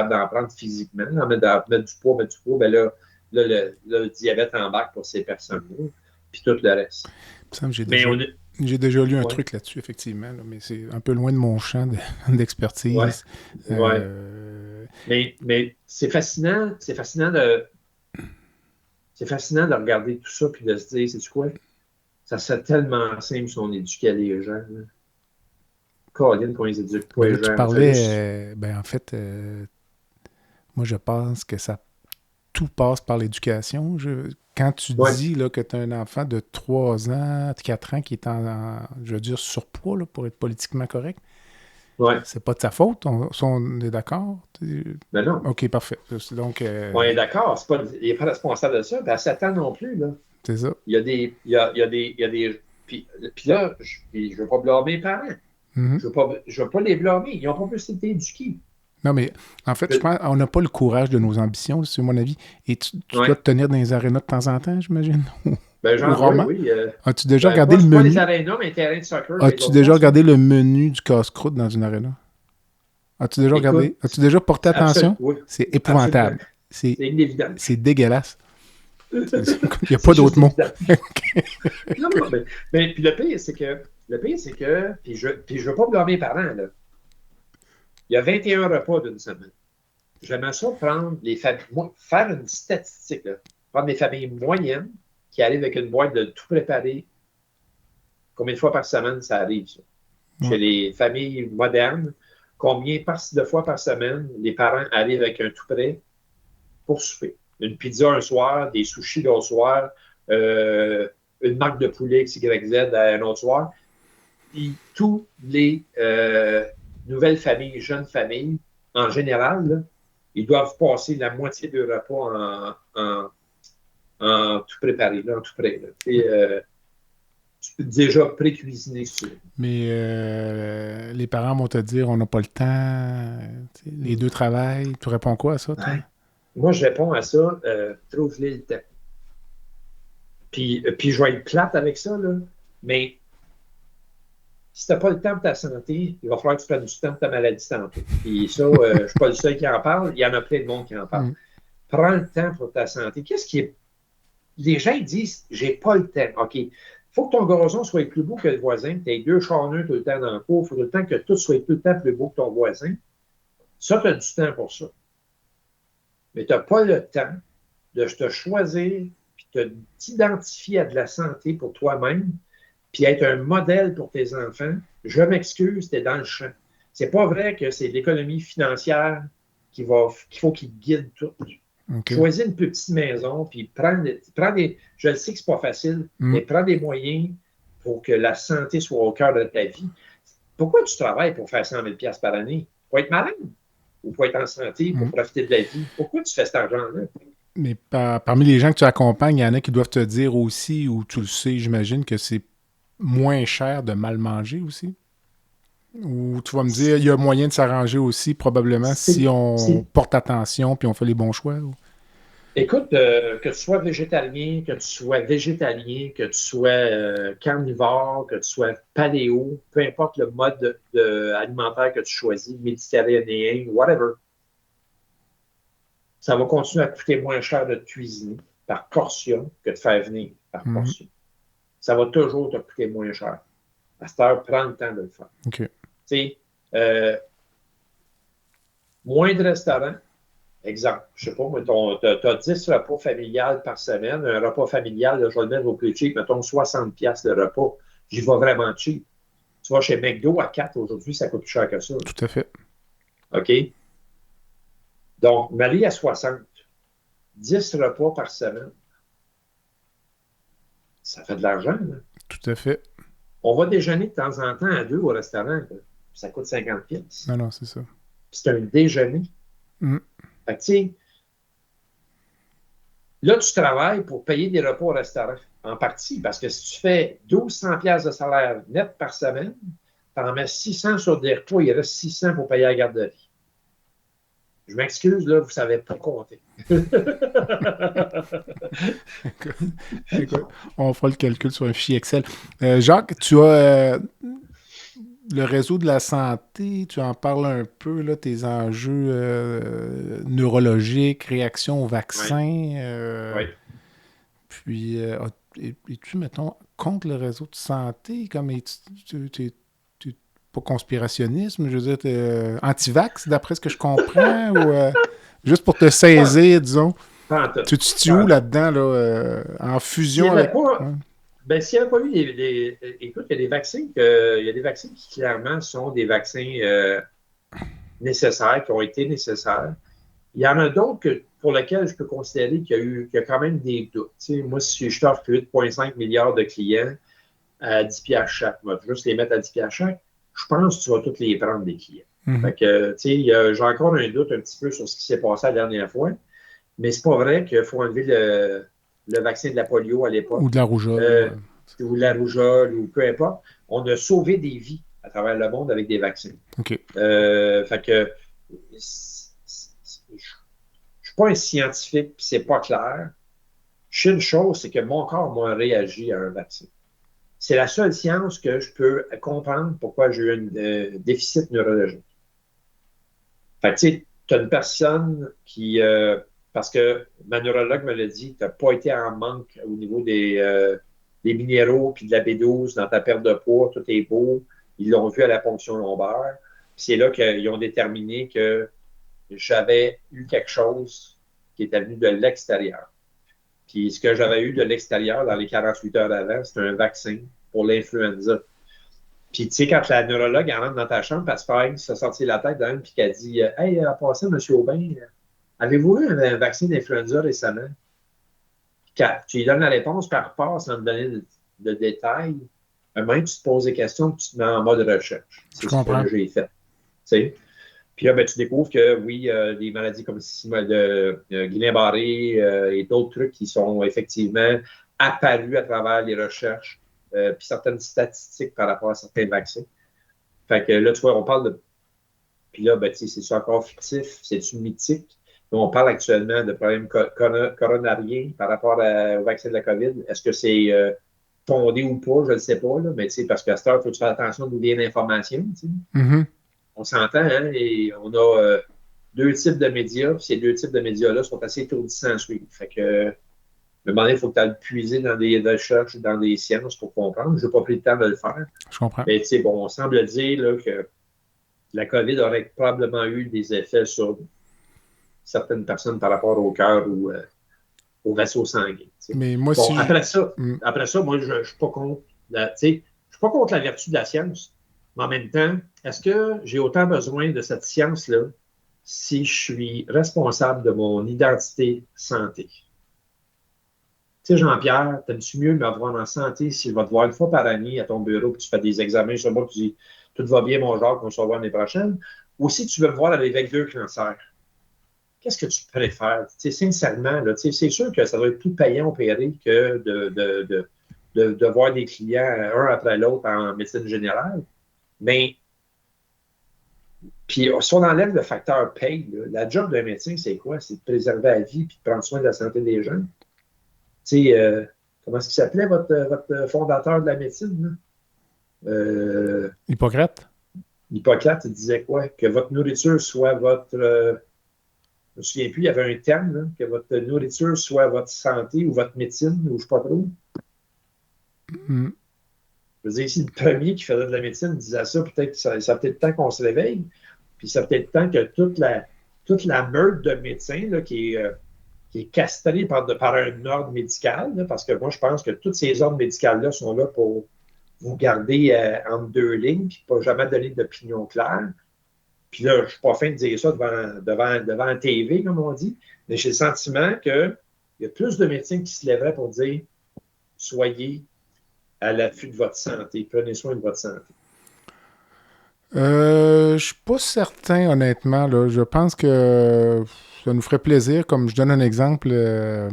d'en prendre physiquement, mettre du poids, ben là, le diabète embarque pour ces personnes-là, puis tout le reste. Il me semble que Mais j'ai déjà lu un Ouais. truc là-dessus, effectivement, là, mais c'est un peu loin de mon champ d'expertise. Ouais. Mais c'est fascinant de regarder tout ça puis de se dire, c'est quoi? Ça serait tellement simple si on éduquait les gens. Colin, qu'on les éduque pas, Ben les là, tu gens. parlais, en fait, moi je pense que tout passe par l'éducation. Quand tu Ouais. dis là, que tu as un enfant de 3 ans, 4 ans qui est je veux dire, surpoids, là, pour être politiquement correct, Ouais. c'est pas de sa faute, on est d'accord? Ben non. OK, parfait. Donc, On est d'accord, il n'est pas responsable de ça. Ben à 7 ans non plus, là. c'est ça. Il y a des. Puis là, je ne veux pas blâmer les parents. Mhm. Je veux pas les blâmer. Ils n'ont pas plus été éduqués. Non, mais en fait, je pense qu'on n'a pas le courage de nos ambitions, c'est mon avis. Et tu Ouais. dois te tenir dans les arénas de temps en temps, j'imagine? Ben, genre, rarement. oui. As-tu déjà Ben, regardé le pas menu? les arénas, mais les terrains de soccer. As-tu déjà regardé le menu du casse-croûte dans une aréna? As-tu déjà Écoute, regardé? As-tu déjà porté attention? Oui. C'est épouvantable. C'est une évidence. C'est dégueulasse. Il n'y a C'est pas d'autre juste mot. évident. Non, mais puis le pire, c'est que, puis je veux pas blâmer les parents, là. Il y a 21 repas d'une semaine. J'aimerais ça prendre les familles, faire une statistique, là. Prendre des familles moyennes qui arrivent avec une boîte de tout préparé. Combien de fois par semaine ça arrive, ça? Chez les familles modernes, combien de fois par semaine les parents arrivent avec un tout prêt pour souper? Une pizza un soir, des sushis l'autre soir, une marque de poulet XYZ un autre soir. Puis toutes les nouvelles familles, jeunes familles, en général, là, ils doivent passer la moitié du repas en tout préparé, là, en tout prêt. Là. Et, déjà pré-cuisiné, si tu veux. Mais les parents vont te dire on n'a pas le temps, les deux travaillent. Tu réponds quoi à ça, toi? Ouais. Moi, je réponds à ça, trouve-les le temps. Puis je vais être plate avec ça, là, mais si tu n'as pas le temps de ta santé, il va falloir que tu prennes du temps de ta maladie tantôt. Puis ça, je ne suis pas le seul qui en parle, il y en a plein de monde qui en parle. Prends le temps pour ta santé. Qu'est-ce qui est... Les gens ils disent, j'ai pas le temps. OK, il faut que ton gazon soit plus beau que le voisin, que tu aies 2 charneux tout le temps dans le cours, il faut tout le temps que tout soit tout le temps plus beau que ton voisin. Ça, tu as du temps pour ça. Mais tu n'as pas le temps de te choisir puis de t'identifier à de la santé pour toi-même puis être un modèle pour tes enfants. Je m'excuse, tu es dans le champ. C'est pas vrai que c'est l'économie financière qu'il faut qu'il guide tout. Okay. Choisis une petite maison, puis prends des... Je le sais que c'est pas facile, mais prends des moyens pour que la santé soit au cœur de ta vie. Pourquoi tu travailles pour faire 100 000 $ par année? Pour être malade? Ou pour être en santé, pour profiter de la vie? Pourquoi tu fais cet argent-là? Mais parmi les gens que tu accompagnes, il y en a qui doivent te dire aussi, ou tu le sais, j'imagine, que c'est moins cher de mal manger aussi? Ou tu vas me dire, il y a moyen de s'arranger aussi, probablement, si on porte attention puis on fait les bons choix? Ou... Écoute, que tu sois végétarien, que tu sois végétalien, que tu sois carnivore, que tu sois paléo, peu importe le mode alimentaire que tu choisis, méditerranéen, whatever, ça va continuer à te coûter moins cher de te cuisiner par portion que de faire venir par portion. Ça va toujours te coûter moins cher. À cette heure, prends le temps de le faire. OK. Tu sais, moins de restaurants. Exemple, je sais pas, tu as 10 repas familiales par semaine. Un repas familial, là, je vais le mettre au plus cheap, mettons 60$ le repas. J'y vais vraiment cheap. Tu vas chez McDo à 4 aujourd'hui, ça coûte plus cher que ça. Tout à fait. OK? Donc, m'aller à 60. 10 repas par semaine. Ça fait de l'argent, là. Tout à fait. On va déjeuner de temps en temps à 2 au restaurant. Là. Ça coûte 50$. Non, c'est ça. C'est un déjeuner. Fait que, tu sais, là, tu travailles pour payer des repas au restaurant, en partie, parce que si tu fais 1200$ de salaire net par semaine, tu en mets 600 sur des repas, il reste 600 pour payer la garderie. Je m'excuse, là, vous ne savez pas compter. Écoute, on fera le calcul sur un fichier Excel. Jacques, tu as le réseau de la santé, tu en parles un peu, là, tes enjeux neurologiques, réaction au vaccin. Oui. Puis, es-tu, mettons, contre le réseau de santé? Comme t'es pas conspirationnisme, je veux dire, t'es anti-vax, d'après ce que je comprends, ou juste pour te saisir, disons. Pas en tout. Tu te situes où là-dedans, là, en fusion avec... Ouais. S'il n'y avait pas eu écoute, il y a des vaccins qui clairement sont des vaccins nécessaires, qui ont été nécessaires. Il y en a d'autres pour lesquels je peux considérer qu'il y a quand même des doutes. Tu sais, moi, si je t'offre 8,5 milliards de clients à 10 piastres chaque, je vais juste les mettre à 10 piastres chaque, je pense que tu vas tous les prendre, des clients. Fait que, tu sais, j'ai encore un doute un petit peu sur ce qui s'est passé la dernière fois, mais c'est pas vrai qu'il faut enlever le vaccin de la polio à l'époque. Ou de la rougeole. Ou de la rougeole, ou peu importe. On a sauvé des vies à travers le monde avec des vaccins. OK. Fait que je suis pas un scientifique, puis c'est pas clair. Je sais une chose, c'est que mon corps m'a réagi à un vaccin. C'est la seule science que je peux comprendre pourquoi j'ai eu un déficit neurologique. Fait que tu sais, tu as une personne qui... parce que ma neurologue me l'a dit, tu n'as pas été en manque au niveau des minéraux puis de la B12 dans ta perte de poids, tout est beau. Ils l'ont vu à la ponction lombaire. Puis c'est là qu'ils ont déterminé que j'avais eu quelque chose qui était venu de l'extérieur. Puis ce que j'avais eu de l'extérieur dans les 48 heures avant, c'était un vaccin pour l'influenza. Puis tu sais, quand la neurologue elle rentre dans ta chambre, elle se sortit la tête d'un puis qu'elle dit « Hey, à passer, M. Aubin, avez-vous eu un vaccin d'influenza récemment? » Quand tu lui donnes la réponse, puis elle repart sans te donner de détails, même tu te poses des questions, puis tu te mets en mode recherche. C'est ce que j'ai fait. T'sais? Puis là, tu découvres que oui, des maladies comme Guillain-Barré et d'autres trucs qui sont effectivement apparus à travers les recherches, puis certaines statistiques par rapport à certains vaccins. Fait que là, tu vois, on parle de... Puis là, c'est-tu encore fictif? C'est-tu mythique? On parle actuellement de problèmes coronariens par rapport au vaccin de la COVID. Est-ce que c'est fondé ou pas? Je ne le sais pas, là, mais parce qu'à cette heure, il faut faire attention d'où vient l'information. On s'entend, hein, et on a deux types de médias, puis ces deux types de médias-là sont assez étourdissants à suivre. Fait que, à un moment donné, il faut que tu ailles puiser dans des recherches, dans des sciences pour comprendre. Je n'ai pas pris le temps de le faire. Je comprends. Mais on semble dire là, que la COVID aurait probablement eu des effets sur certaines personnes par rapport au cœur ou au vaisseau sanguin. Mais moi, si après ça, moi, je ne suis pas contre je suis pas contre la vertu de la science, mais en même temps, est-ce que j'ai autant besoin de cette science-là si je suis responsable de mon identité santé? Tu sais, Jean-Pierre, t'aimes-tu mieux m'avoir en santé si je vais te voir une fois par année à ton bureau et tu fais des examens sur moi et tu dis « Tout va bien, mon Jacques, on se revoit l'année prochaine » ou si tu veux me voir avec deux cancers? Qu'est-ce que tu préfères? Tu sais, sincèrement, là, c'est sûr que ça doit être plus payant opérer que de voir des clients un après l'autre en médecine générale. Mais, puis si on enlève le facteur paye, là, la job d'un médecin, c'est quoi? C'est de préserver la vie et de prendre soin de la santé des gens. Tu sais, comment est-ce qu'il s'appelait votre fondateur de la médecine? Hippocrate. Hippocrate, il disait quoi? Que votre nourriture soit votre... je ne me souviens plus, il y avait un terme, là, que votre nourriture soit votre santé ou votre médecine, ou je ne sais pas trop. Je veux dire, si le premier qui faisait de la médecine disait ça, peut-être que ça peut-être temps qu'on se réveille, puis ça peut-être temps que toute la meute de médecins là, qui est castrée par un ordre médical, là, parce que moi, je pense que tous ces ordres médicaux-là sont là pour vous garder entre deux lignes, puis pas jamais donner d'opinion claire. Puis là, je ne suis pas fin de dire ça devant la TV, comme on dit, mais j'ai le sentiment qu'il y a plus de médecins qui se lèveraient pour dire « Soyez à l'affût de votre santé, prenez soin de votre santé ». Je ne suis pas certain, honnêtement. Là. Je pense que ça nous ferait plaisir. Comme je donne un exemple, le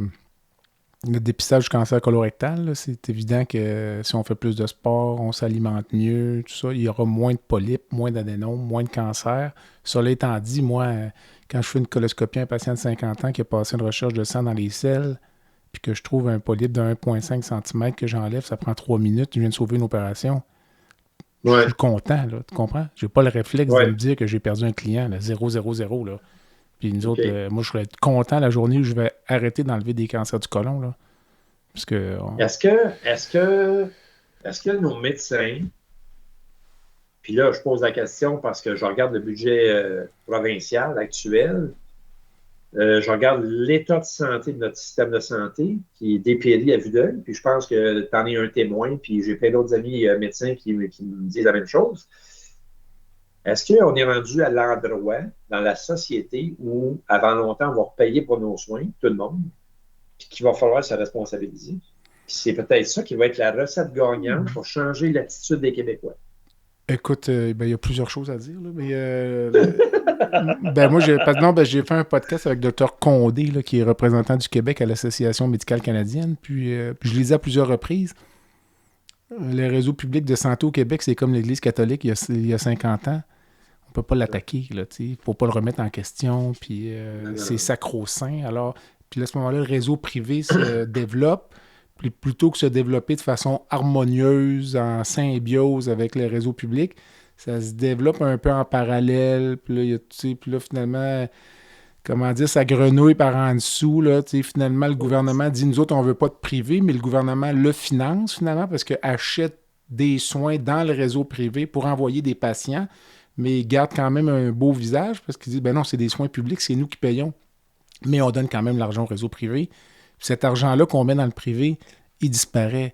dépistage du cancer colorectal, là, c'est évident que si on fait plus de sport, on s'alimente mieux, tout ça, il y aura moins de polypes, moins d'adénomes, moins de cancer. Cela étant dit, moi, quand je fais une coloscopie à un patient de 50 ans qui a passé une recherche de sang dans les selles, puis que je trouve un polype de 1,5 cm que j'enlève, ça prend 3 minutes, je viens de sauver une opération. je Ouais. suis content, là, tu comprends? J'ai pas le réflexe de Ouais. me dire que j'ai perdu un client, là, 0, 0, 0, là. Puis nous OK. autres, moi, je serais content la journée où je vais arrêter d'enlever des cancers du côlon, là. Parce que, Est-ce que nos médecins, puis là, je pose la question parce que je regarde le budget provincial actuel, je regarde l'état de santé de notre système de santé qui est dépéri à vue d'œil, puis je pense que tu en es un témoin, puis j'ai plein d'autres amis médecins qui me disent la même chose. Est-ce qu'on est rendu à l'endroit dans la société où, avant longtemps, on va repayer pour nos soins, tout le monde, puis qu'il va falloir se responsabiliser? Puis c'est peut-être ça qui va être la recette gagnante pour changer l'attitude des Québécois. écoute, il y a plusieurs choses à dire, là, mais moi, j'ai fait un podcast avec Dr Condé, là, qui est représentant du Québec à l'Association médicale canadienne, puis je lisais à plusieurs reprises. Les réseaux publics de santé au Québec, c'est comme l'Église catholique il y a 50 ans. On peut pas l'attaquer, là, tu sais. Il faut pas le remettre en question, puis c'est sacro-saint. Alors, puis à ce moment-là, le réseau privé se développe, plutôt que se développer de façon harmonieuse, en symbiose avec les réseaux publics, ça se développe un peu en parallèle, puis là, finalement, comment dire, ça grenouille par en dessous, là, tu sais, finalement, le gouvernement dit, nous autres, on veut pas de privé, mais le gouvernement le finance, finalement, parce qu'il achète des soins dans le réseau privé pour envoyer des patients, mais il garde quand même un beau visage, parce qu'il dit, ben non, c'est des soins publics, c'est nous qui payons, mais on donne quand même l'argent au réseau privé. Puis cet argent-là qu'on met dans le privé, il disparaît.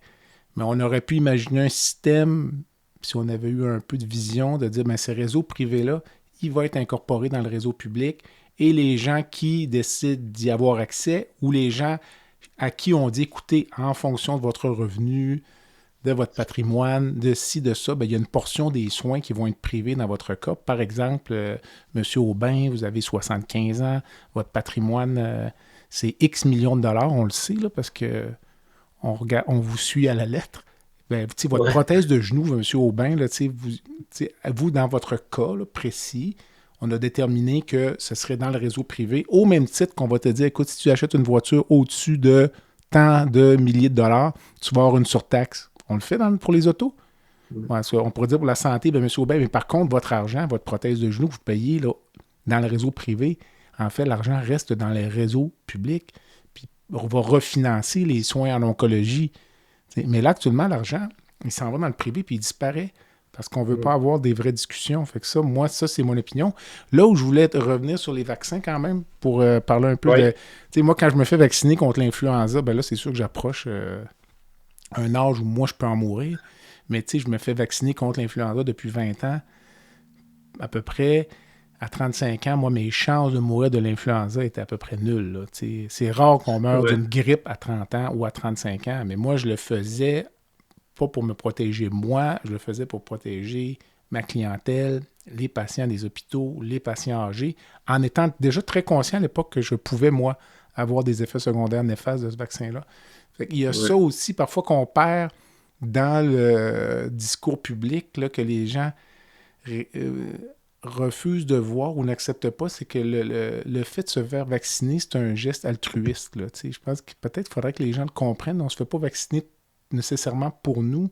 Mais on aurait pu imaginer un système, si on avait eu un peu de vision, de dire, ben ces réseaux privés-là, il va être incorporé dans le réseau public, et les gens qui décident d'y avoir accès, ou les gens à qui on dit, écoutez, en fonction de votre revenu, de votre patrimoine, de ci, de ça, ben, il y a une portion des soins qui vont être privés dans votre cas. Par exemple, Monsieur Aubin, vous avez 75 ans, votre patrimoine, c'est X millions de dollars, on le sait, là, parce que on vous suit à la lettre. Ben, votre prothèse de genou, M. Aubin, là, vous, dans votre cas là, précis, on a déterminé que ce serait dans le réseau privé, au même titre qu'on va te dire, écoute, si tu achètes une voiture au-dessus de tant de milliers de dollars, tu vas avoir une surtaxe. On le fait pour les autos. Ouais, on pourrait dire pour la santé, ben, M. Aubin, mais par contre, votre argent, votre prothèse de genou, vous payez là, dans le réseau privé. En fait, l'argent reste dans les réseaux publics. Puis on va refinancer les soins en oncologie. T'sais, mais là, actuellement, l'argent, il s'en va dans le privé puis il disparaît. Parce qu'on ne veut pas avoir des vraies discussions. Fait que ça, c'est mon opinion. Là où je voulais revenir sur les vaccins quand même, pour parler un peu de... Tu sais, moi, quand je me fais vacciner contre l'influenza, ben là, c'est sûr que j'approche un âge où moi, je peux en mourir. Mais tu sais, je me fais vacciner contre l'influenza depuis 20 ans. À peu près, à 35 ans, moi, mes chances de mourir de l'influenza étaient à peu près nulles. Là, c'est rare qu'on meure d'une grippe à 30 ans ou à 35 ans. Mais moi, je le faisais... pas pour me protéger moi, je le faisais pour protéger ma clientèle, les patients des hôpitaux, les patients âgés, en étant déjà très conscient à l'époque que je pouvais, moi, avoir des effets secondaires néfastes de ce vaccin-là. Il y a ça aussi, parfois, qu'on perd dans le discours public, là, que les gens refusent de voir ou n'acceptent pas, c'est que le fait de se faire vacciner, c'est un geste altruiste. Là, je pense que peut-être qu'il faudrait que les gens le comprennent. On ne se fait pas vacciner nécessairement pour nous,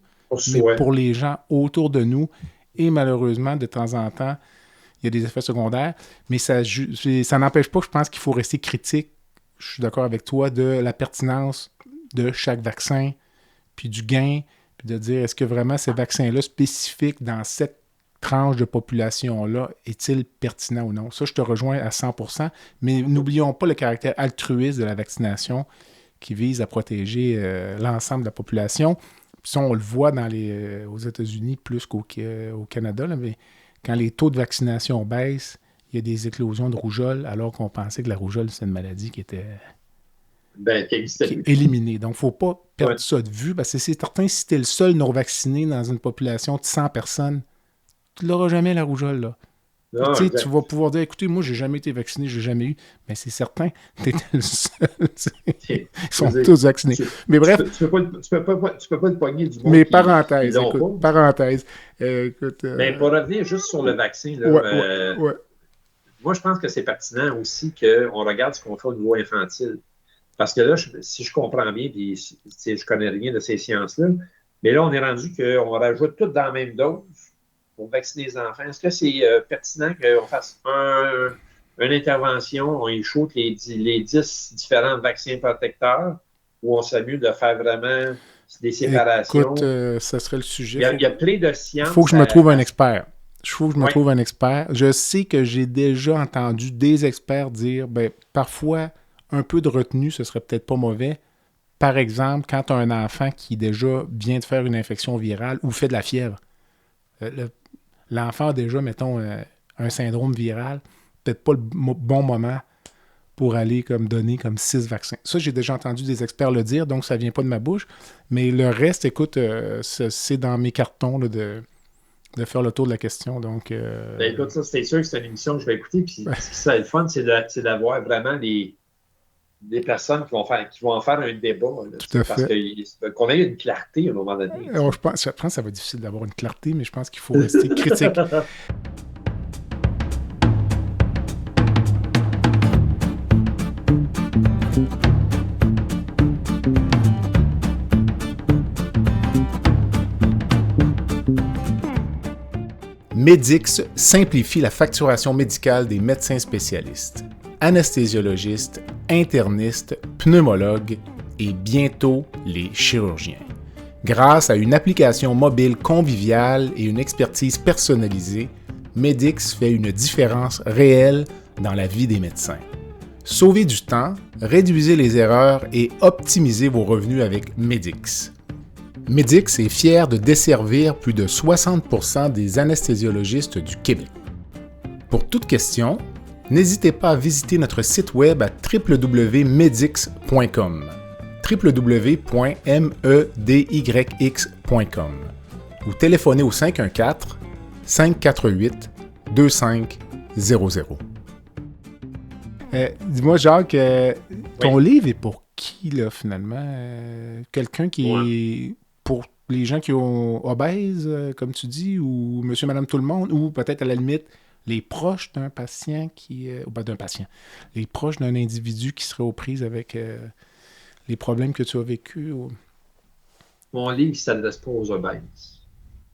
mais pour les gens autour de nous. Et malheureusement, de temps en temps, il y a des effets secondaires. Mais ça n'empêche pas, je pense qu'il faut rester critique, je suis d'accord avec toi, de la pertinence de chaque vaccin, puis du gain, puis de dire, est-ce que vraiment ces vaccins-là spécifiques dans cette tranche de population-là est-il pertinent ou non? Ça, je te rejoins à 100%, mais n'oublions pas le caractère altruiste de la vaccination qui vise à protéger l'ensemble de la population. Puis ça, on le voit aux États-Unis plus qu'au Canada, là, mais quand les taux de vaccination baissent, il y a des éclosions de rougeole, alors qu'on pensait que la rougeole, c'est une maladie qui était éliminée. Donc, il ne faut pas perdre ça de vue, parce que c'est certain, si tu es le seul non-vacciné dans une population de 100 personnes, tu n'auras jamais la rougeole, là. Non, tu vas pouvoir dire, écoutez, moi, j'ai jamais été vacciné, j'ai jamais eu. Mais c'est certain, tu étais le seul. Ils sont tous vaccinés. Mais bref. Tu peux pas le pogner du monde. Mais parenthèse, écoute, parenthèse. Mais pour revenir juste sur le vaccin, là, moi, je pense que c'est pertinent aussi qu'on regarde ce qu'on fait au niveau infantile. Parce que là, si je comprends bien, puis je connais rien de ces sciences-là, Mais là, on est rendu qu'on rajoute tout dans la même dose pour vacciner les enfants. Est-ce que c'est pertinent qu'on fasse une intervention, on échoue les 10 différents vaccins protecteurs, ou on s'amuse de faire vraiment des séparations? Écoute, ça serait le sujet. Il y a plein de sciences. Il faut que je me trouve un expert. Trouve un expert. Je sais que j'ai déjà entendu des experts dire, parfois, un peu de retenue, ce serait peut-être pas mauvais. Par exemple, quand tu as un enfant qui déjà vient de faire une infection virale ou fait de la fièvre, l'enfant a déjà, mettons, un syndrome viral, peut-être pas le bon moment pour aller donner 6 vaccins. Ça, j'ai déjà entendu des experts le dire, donc ça vient pas de ma bouche. Mais le reste, écoute, c'est dans mes cartons là, de faire le tour de la question. Donc, écoute, ça, c'est sûr que c'est une émission que je vais écouter. Puis ce qui serait le fun, c'est d'avoir vraiment des personnes qui vont en faire un débat. Là, tout à fait. Parce qu'on ait une clarté à un moment donné. Je pense que ça va être difficile d'avoir une clarté, mais je pense qu'il faut rester critique. Medix simplifie la facturation médicale des médecins spécialistes, anesthésiologistes, internistes, pneumologues et bientôt les chirurgiens. Grâce à une application mobile conviviale et une expertise personnalisée, Medix fait une différence réelle dans la vie des médecins. Sauvez du temps, réduisez les erreurs et optimisez vos revenus avec Medix. Medix est fier de desservir plus de 60% des anesthésiologistes du Québec. Pour toute question, n'hésitez pas à visiter notre site web à www.medix.com www.medyx.com ou téléphonez au 514-548-2500. Dis-moi, Jacques, ton livre est pour qui, là, finalement? Quelqu'un qui est pour les gens qui ont obèses, comme tu dis, ou monsieur, madame, tout le monde, ou peut-être à la limite les proches d'un patient les proches d'un individu qui serait aux prises avec les problèmes que tu as vécus? Ou... Mon livre, il ne s'adresse pas aux obèses.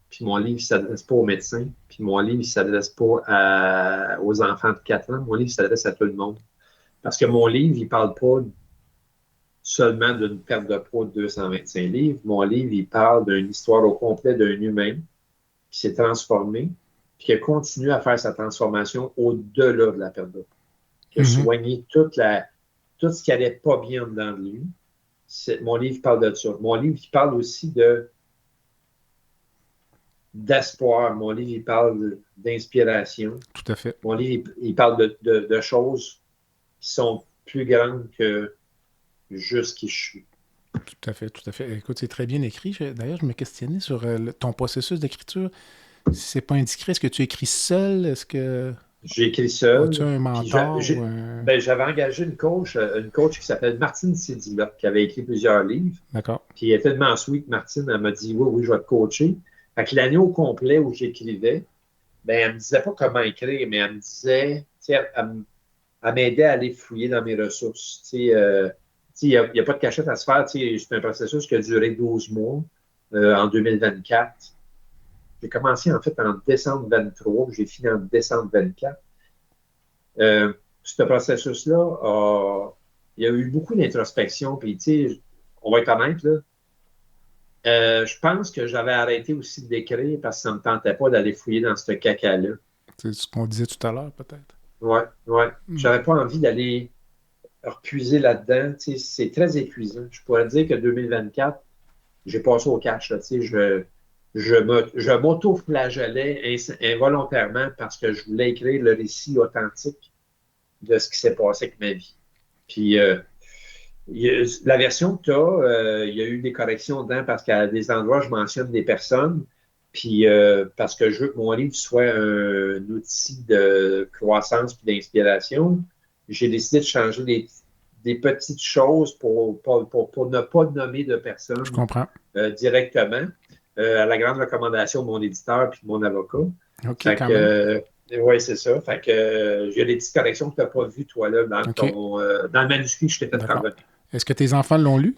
Puis mon livre, il ne s'adresse pas aux médecins. Puis mon livre, il ne s'adresse pas aux enfants de 4 ans. Mon livre, il s'adresse à tout le monde. Parce que mon livre, il ne parle pas seulement d'une perte de poids de 225 livres. Mon livre, il parle d'une histoire au complet d'un humain qui s'est transformé, puis qui a continué à faire sa transformation au-delà de la perte de poids. Qui a soigné tout ce qui n'allait pas bien dedans de lui. Mon livre parle de ça. Mon livre, il parle aussi d'espoir. Mon livre, il parle d'inspiration. Tout à fait. Mon livre, il parle de choses qui sont plus grandes que juste qui je suis. Tout à fait, tout à fait. Écoute, c'est très bien écrit. D'ailleurs, je me questionnais sur ton processus d'écriture. Si c'est pas indiscret, est-ce que tu écris seul? Est-ce que... J'ai écrit seul. As-tu un mentor? J'avais engagé une coach qui s'appelle Martine Sédilla, qui avait écrit plusieurs livres. D'accord. Puis elle est tellement sweet, Martine, elle m'a dit oui, je vais te coacher. Fait que l'année au complet où j'écrivais, elle me disait pas comment écrire, mais elle me disait, elle m'aidait à aller fouiller dans mes ressources. Il n'y a pas de cachette à se faire. C'est un processus qui a duré 12 mois en 2024. J'ai commencé en fait en décembre 23, j'ai fini en décembre 24. Ce processus-là, il y a eu beaucoup d'introspection. Puis, on va être honnête, là. Je pense que j'avais arrêté aussi d'écrire parce que ça ne me tentait pas d'aller fouiller dans ce caca-là. C'est ce qu'on disait tout à l'heure, peut-être. Ouais. J'avais pas envie d'aller repuiser là-dedans. C'est très épuisant. Je pourrais dire que 2024, j'ai passé au cash. Là, je m'auto-flagellais involontairement parce que je voulais écrire le récit authentique de ce qui s'est passé avec ma vie. Puis, la version que tu as, il y a eu des corrections dedans parce qu'à des endroits, je mentionne des personnes. Puis, parce que je veux que mon livre soit un outil de croissance et d'inspiration, j'ai décidé de changer des petites choses pour ne pas nommer de personnes. Je comprends. Directement, à la grande recommandation de mon éditeur et de mon avocat. OK, quand même. Oui, c'est ça. Fait que il y a des petites corrections que tu n'as pas vues, toi, là, dans le manuscrit que je t'ai fait parvenir. Est-ce que tes enfants l'ont lu?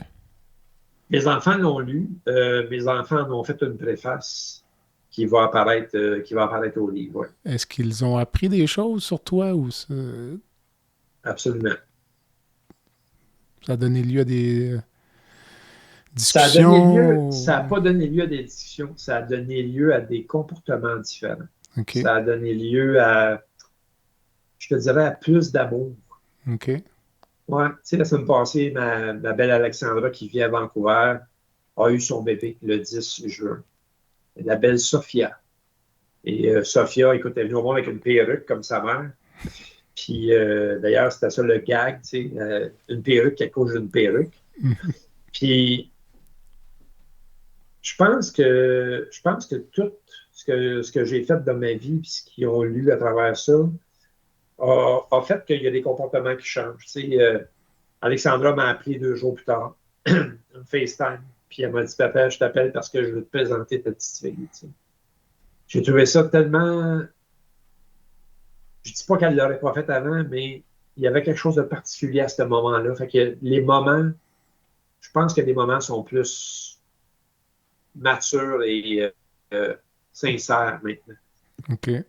Mes enfants l'ont lu. Mes enfants en ont fait une préface qui va apparaître au livre. Ouais. Est-ce qu'ils ont appris des choses sur toi ou ça Absolument. a donné lieu à des Ça a donné lieu, discussions? ça n'a pas donné lieu à des discussions, ça a donné lieu à des comportements différents. OK. Ça a donné lieu à, je te dirais, à plus d'amour. OK. Ouais, tu sais, la semaine passée, ma belle Alexandra qui vit à Vancouver a eu son bébé le 10 juin. La belle Sophia. Et Sophia, écoute, elle est venue au monde avec une perruque comme sa mère. Puis d'ailleurs, c'était ça le gag, tu sais, une perruque qui accouche d'une perruque. Puis je pense que tout ce que j'ai fait dans ma vie, puis ce qu'ils ont lu à travers ça, a fait qu'il y a des comportements qui changent. Tu sais, Alexandra m'a appelé 2 jours plus tard, un FaceTime, puis elle m'a dit, Papa, je t'appelle parce que je veux te présenter ta petite fille. Tu sais. J'ai trouvé ça tellement. Je ne dis pas qu'elle ne l'aurait pas fait avant, mais il y avait quelque chose de particulier à ce moment-là. Fait que les moments, je pense que les moments sont plus matures et sincères maintenant. OK. Ouais.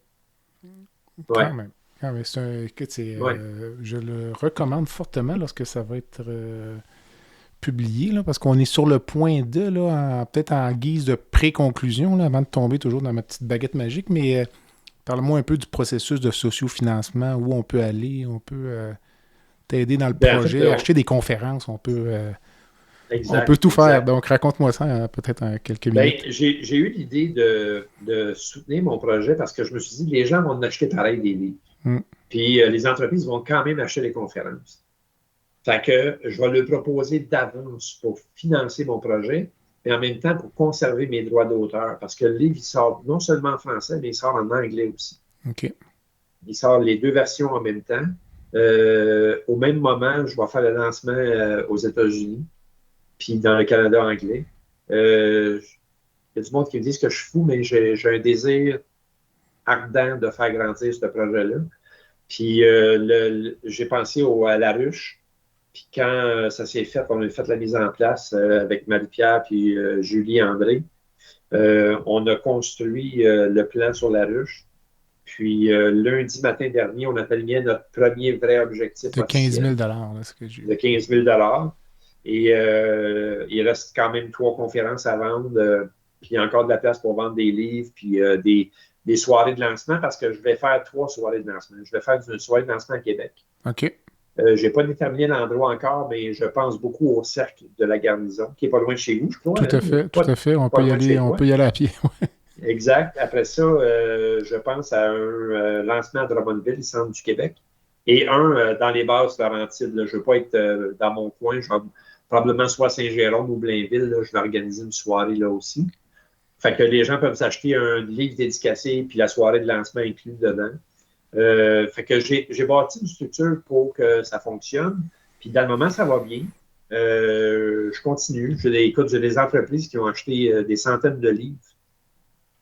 Quand même. Écoute, Ouais. je le recommande fortement lorsque ça va être publié, là, parce qu'on est sur le point de, là, peut-être en guise de pré-conclusion, là, avant de tomber toujours dans ma petite baguette magique, mais parle-moi un peu du processus de sociofinancement, où on peut aller, on peut t'aider dans le projet, en fait, acheter des conférences, on peut exact, tout faire. exact. Donc, raconte-moi ça peut-être en quelques Ben, minutes. j'ai eu l'idée de soutenir mon projet parce que je me suis dit, les gens vont en acheter pareil des livres. Mm. Puis les entreprises vont quand même acheter les conférences. Fait que je vais le proposer d'avance pour financer mon projet, mais en même temps pour conserver mes droits d'auteur. Parce que le livre, il sort non seulement en français, mais il sort en anglais aussi. OK. Il sort les 2 versions en même temps. Au même moment, je vais faire le lancement aux États-Unis, puis dans le Canada anglais. Il y a du monde qui me dit que je suis fou, mais j'ai un désir ardent de faire grandir ce projet-là. Puis j'ai pensé à la ruche. Puis quand ça s'est fait, on a fait la mise en place avec Marie-Pierre puis Julie André. On a construit le plan sur la ruche. Puis lundi matin dernier, on atteignait notre premier vrai objectif De 15 officiel 000 là, ce que j'ai de 15 000 Et il reste quand même 3 conférences à vendre. Puis il y a encore de la place pour vendre des livres, puis des soirées de lancement, parce que je vais faire 3 soirées de lancement. Je vais faire une soirée de lancement à Québec. OK. Je n'ai pas déterminé l'endroit encore, mais je pense beaucoup au cercle de la garnison, qui n'est pas loin de chez vous, je crois. Tout à fait, tout à fait. On pas peut y loin de aller, chez on toi. peut y aller à pied. Exact. Après ça, je pense à un lancement à Drummondville, centre du Québec, et un dans les Basses Laurentides. Là. Je ne veux pas être dans mon coin. Je vais probablement soit Saint-Jérôme ou Blainville. Là, je vais organiser une soirée là aussi. Fait que les gens peuvent s'acheter un livre dédicacé puis la soirée de lancement inclus dedans. Fait que j'ai bâti une structure pour que ça fonctionne. Puis dans le moment, ça va bien. Je continue. J'ai des entreprises qui ont acheté des centaines de livres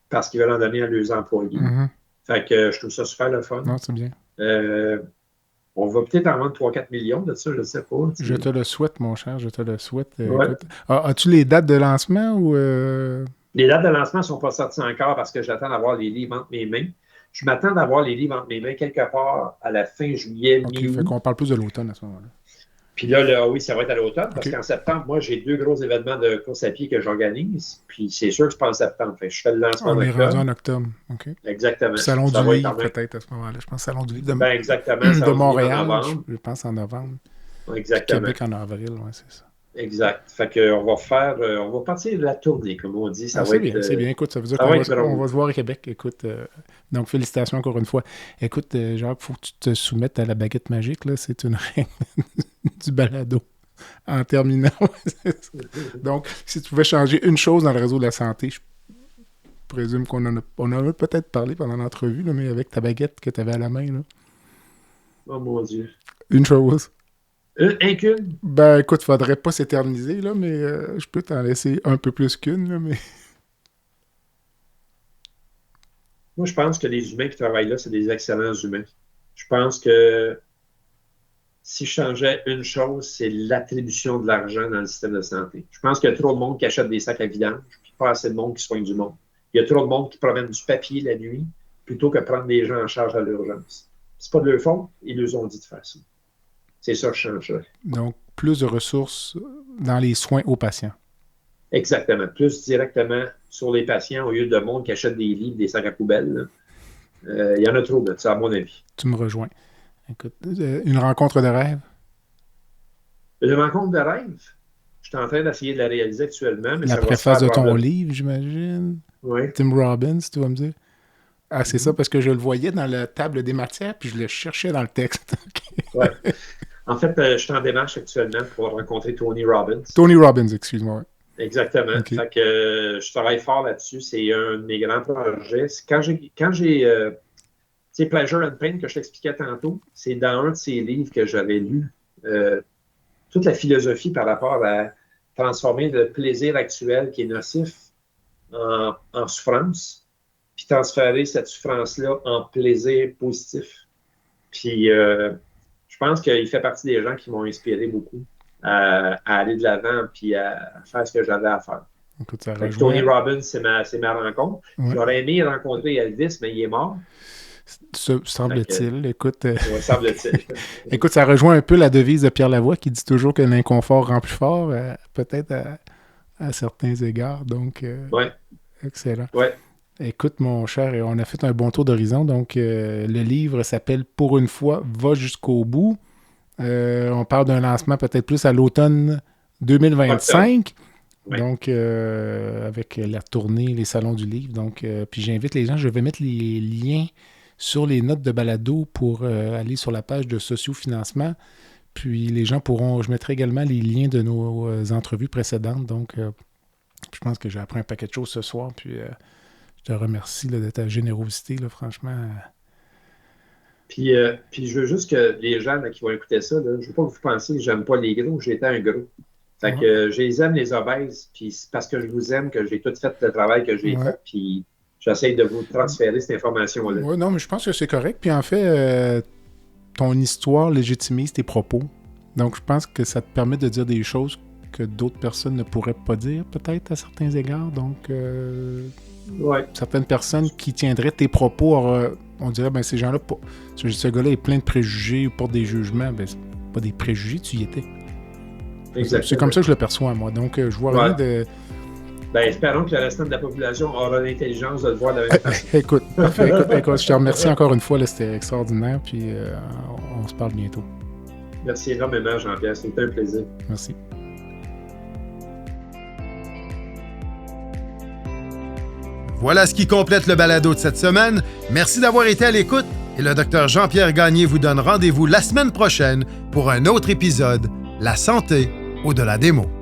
parce qu'ils veulent en donner à leurs employés. Mm-hmm. Fait que je trouve ça super le fun. Non, c'est bien. On va peut-être en vendre 3-4 millions de ça, je ne sais pas. Je te le souhaite, mon cher, je te le souhaite. Ouais. Écoute, as-tu les dates de lancement ou Les dates de lancement ne sont pas sorties encore parce que j'attends d'avoir les livres entre mes mains. Je m'attends d'avoir les livres entre mes mains quelque part à la fin juillet, OK, mi-août. fait qu'on parle plus de l'automne à ce moment-là. Puis là, oui, ça va être à l'automne parce OK. qu'en septembre, moi, j'ai 2 gros événements de course à pied que j'organise. Puis c'est sûr que c'est pas en septembre. Fait que je fais le lancement On en est rendu octobre. en octobre. OK. Exactement. Salon Ça du va être livre, en même- peut-être, à ce moment-là. Je pense Salon du livre Ben, exactement. de Salon du livre en Montréal. novembre. Je pense en novembre. Puis Exactement. Québec en avril, ouais, c'est ça. Exact. Fait que on va partir de la tournée, comme on dit. Ça va C'est être, bien, c'est bien. Écoute, ça veut dire ça qu'on va va, être drôle. on va se voir à Québec. Écoute, donc félicitations encore une fois. Écoute, Jacques, il faut que tu te soumettes à la baguette magique, là. C'est une règle du balado. En terminant. Donc, si tu pouvais changer une chose dans le réseau de la santé, je présume qu'on en a peut-être parlé pendant l'entrevue, là, mais avec ta baguette que tu avais à la main, là. Oh mon Dieu. Une chose. Un qu'une? Ben, écoute, faudrait pas s'éterniser, là, mais je peux t'en laisser un peu plus qu'une, là, mais... Moi, je pense que les humains qui travaillent là, c'est des excellents humains. Je pense que si je changeais une chose, c'est l'attribution de l'argent dans le système de santé. Je pense qu'il y a trop de monde qui achète des sacs à vidange, puis pas assez de monde qui soigne du monde. Il y a trop de monde qui promène du papier la nuit plutôt que prendre des gens en charge à l'urgence. C'est pas de leur faute, ils leur ont dit de faire ça. C'est ça que je changerais. Donc, plus de ressources dans les soins aux patients. Exactement. Plus directement sur les patients au lieu de monde qui achète des livres, des sacs à poubelle. Il y en a trop de ça, à mon avis. Tu me rejoins. Écoute, une rencontre de rêve? Une rencontre de rêve? Je suis en train d'essayer de la réaliser actuellement. Mais la préface de ton livre, j'imagine? Oui. Tim Robbins, tu vas me dire? Ah, c'est ça, parce que je le voyais dans la table des matières, puis je le cherchais dans le texte. Oui. En fait, je suis en démarche actuellement pour rencontrer Tony Robbins. Tony Robbins, excuse-moi. Exactement. Okay. Fait que je travaille fort là-dessus. C'est un de mes grands projets. Quand j'ai Pleasure and Pain que je t'expliquais tantôt, c'est dans un de ses livres que j'avais lu toute la philosophie par rapport à transformer le plaisir actuel qui est nocif en souffrance, puis transférer cette souffrance-là en plaisir positif. Puis je pense qu'il fait partie des gens qui m'ont inspiré beaucoup à aller de l'avant puis à faire ce que j'avais à faire. Écoute, Tony Robbins, c'est ma rencontre. Ouais. J'aurais aimé rencontrer Elvis, mais il est mort. Semble-t-il. Écoute, semble-t-il. Écoute, ça rejoint un peu la devise de Pierre Lavoie qui dit toujours que l'inconfort rend plus fort, peut-être à certains égards. Donc, ouais. Excellent. Ouais. Écoute, mon cher, on a fait un bon tour d'horizon. Donc, le livre s'appelle « Pour une fois, va jusqu'au bout ». On parle d'un lancement peut-être plus à l'automne 2025. Ouais. Donc, avec la tournée, les salons du livre. Donc, puis j'invite les gens, je vais mettre les liens sur les notes de balado pour aller sur la page de Sociofinancement. Puis les gens pourront, je mettrai également les liens de nos entrevues précédentes. Donc, je pense que j'ai appris un paquet de choses ce soir. Puis je te remercie là, de ta générosité, là, franchement. Puis je veux juste que les gens là, qui vont écouter ça, là, je veux pas que vous pensiez que j'aime pas les gros, j'étais un gros. Fait que je les aime, les obèses, puis c'est parce que je vous aime que j'ai tout fait le travail que j'ai fait, puis j'essaie de vous transférer cette information-là. Oui, non, mais je pense que c'est correct. Puis en fait, ton histoire légitimise tes propos. Donc, je pense que ça te permet de dire des choses que d'autres personnes ne pourraient pas dire, peut-être, à certains égards. Donc, certaines personnes qui tiendraient tes propos, on dirait, ben ces gens-là, ce gars-là est plein de préjugés ou porte des jugements. Ben, c'est pas des préjugés, tu y étais. Exactement. C'est comme ça que je le perçois, moi. Donc, je vois rien de... Ben, espérons que le restant de la population aura l'intelligence de le voir de la même façon. Écoute, parfait. Écoute, je te remercie encore une fois. Là, c'était extraordinaire. Puis, on se parle bientôt. Merci énormément, Jean-Pierre. C'était un plaisir. Merci. Voilà ce qui complète le balado de cette semaine. Merci d'avoir été à l'écoute et le Dr Jean-Pierre Gagné vous donne rendez-vous la semaine prochaine pour un autre épisode, La santé au-delà des mots.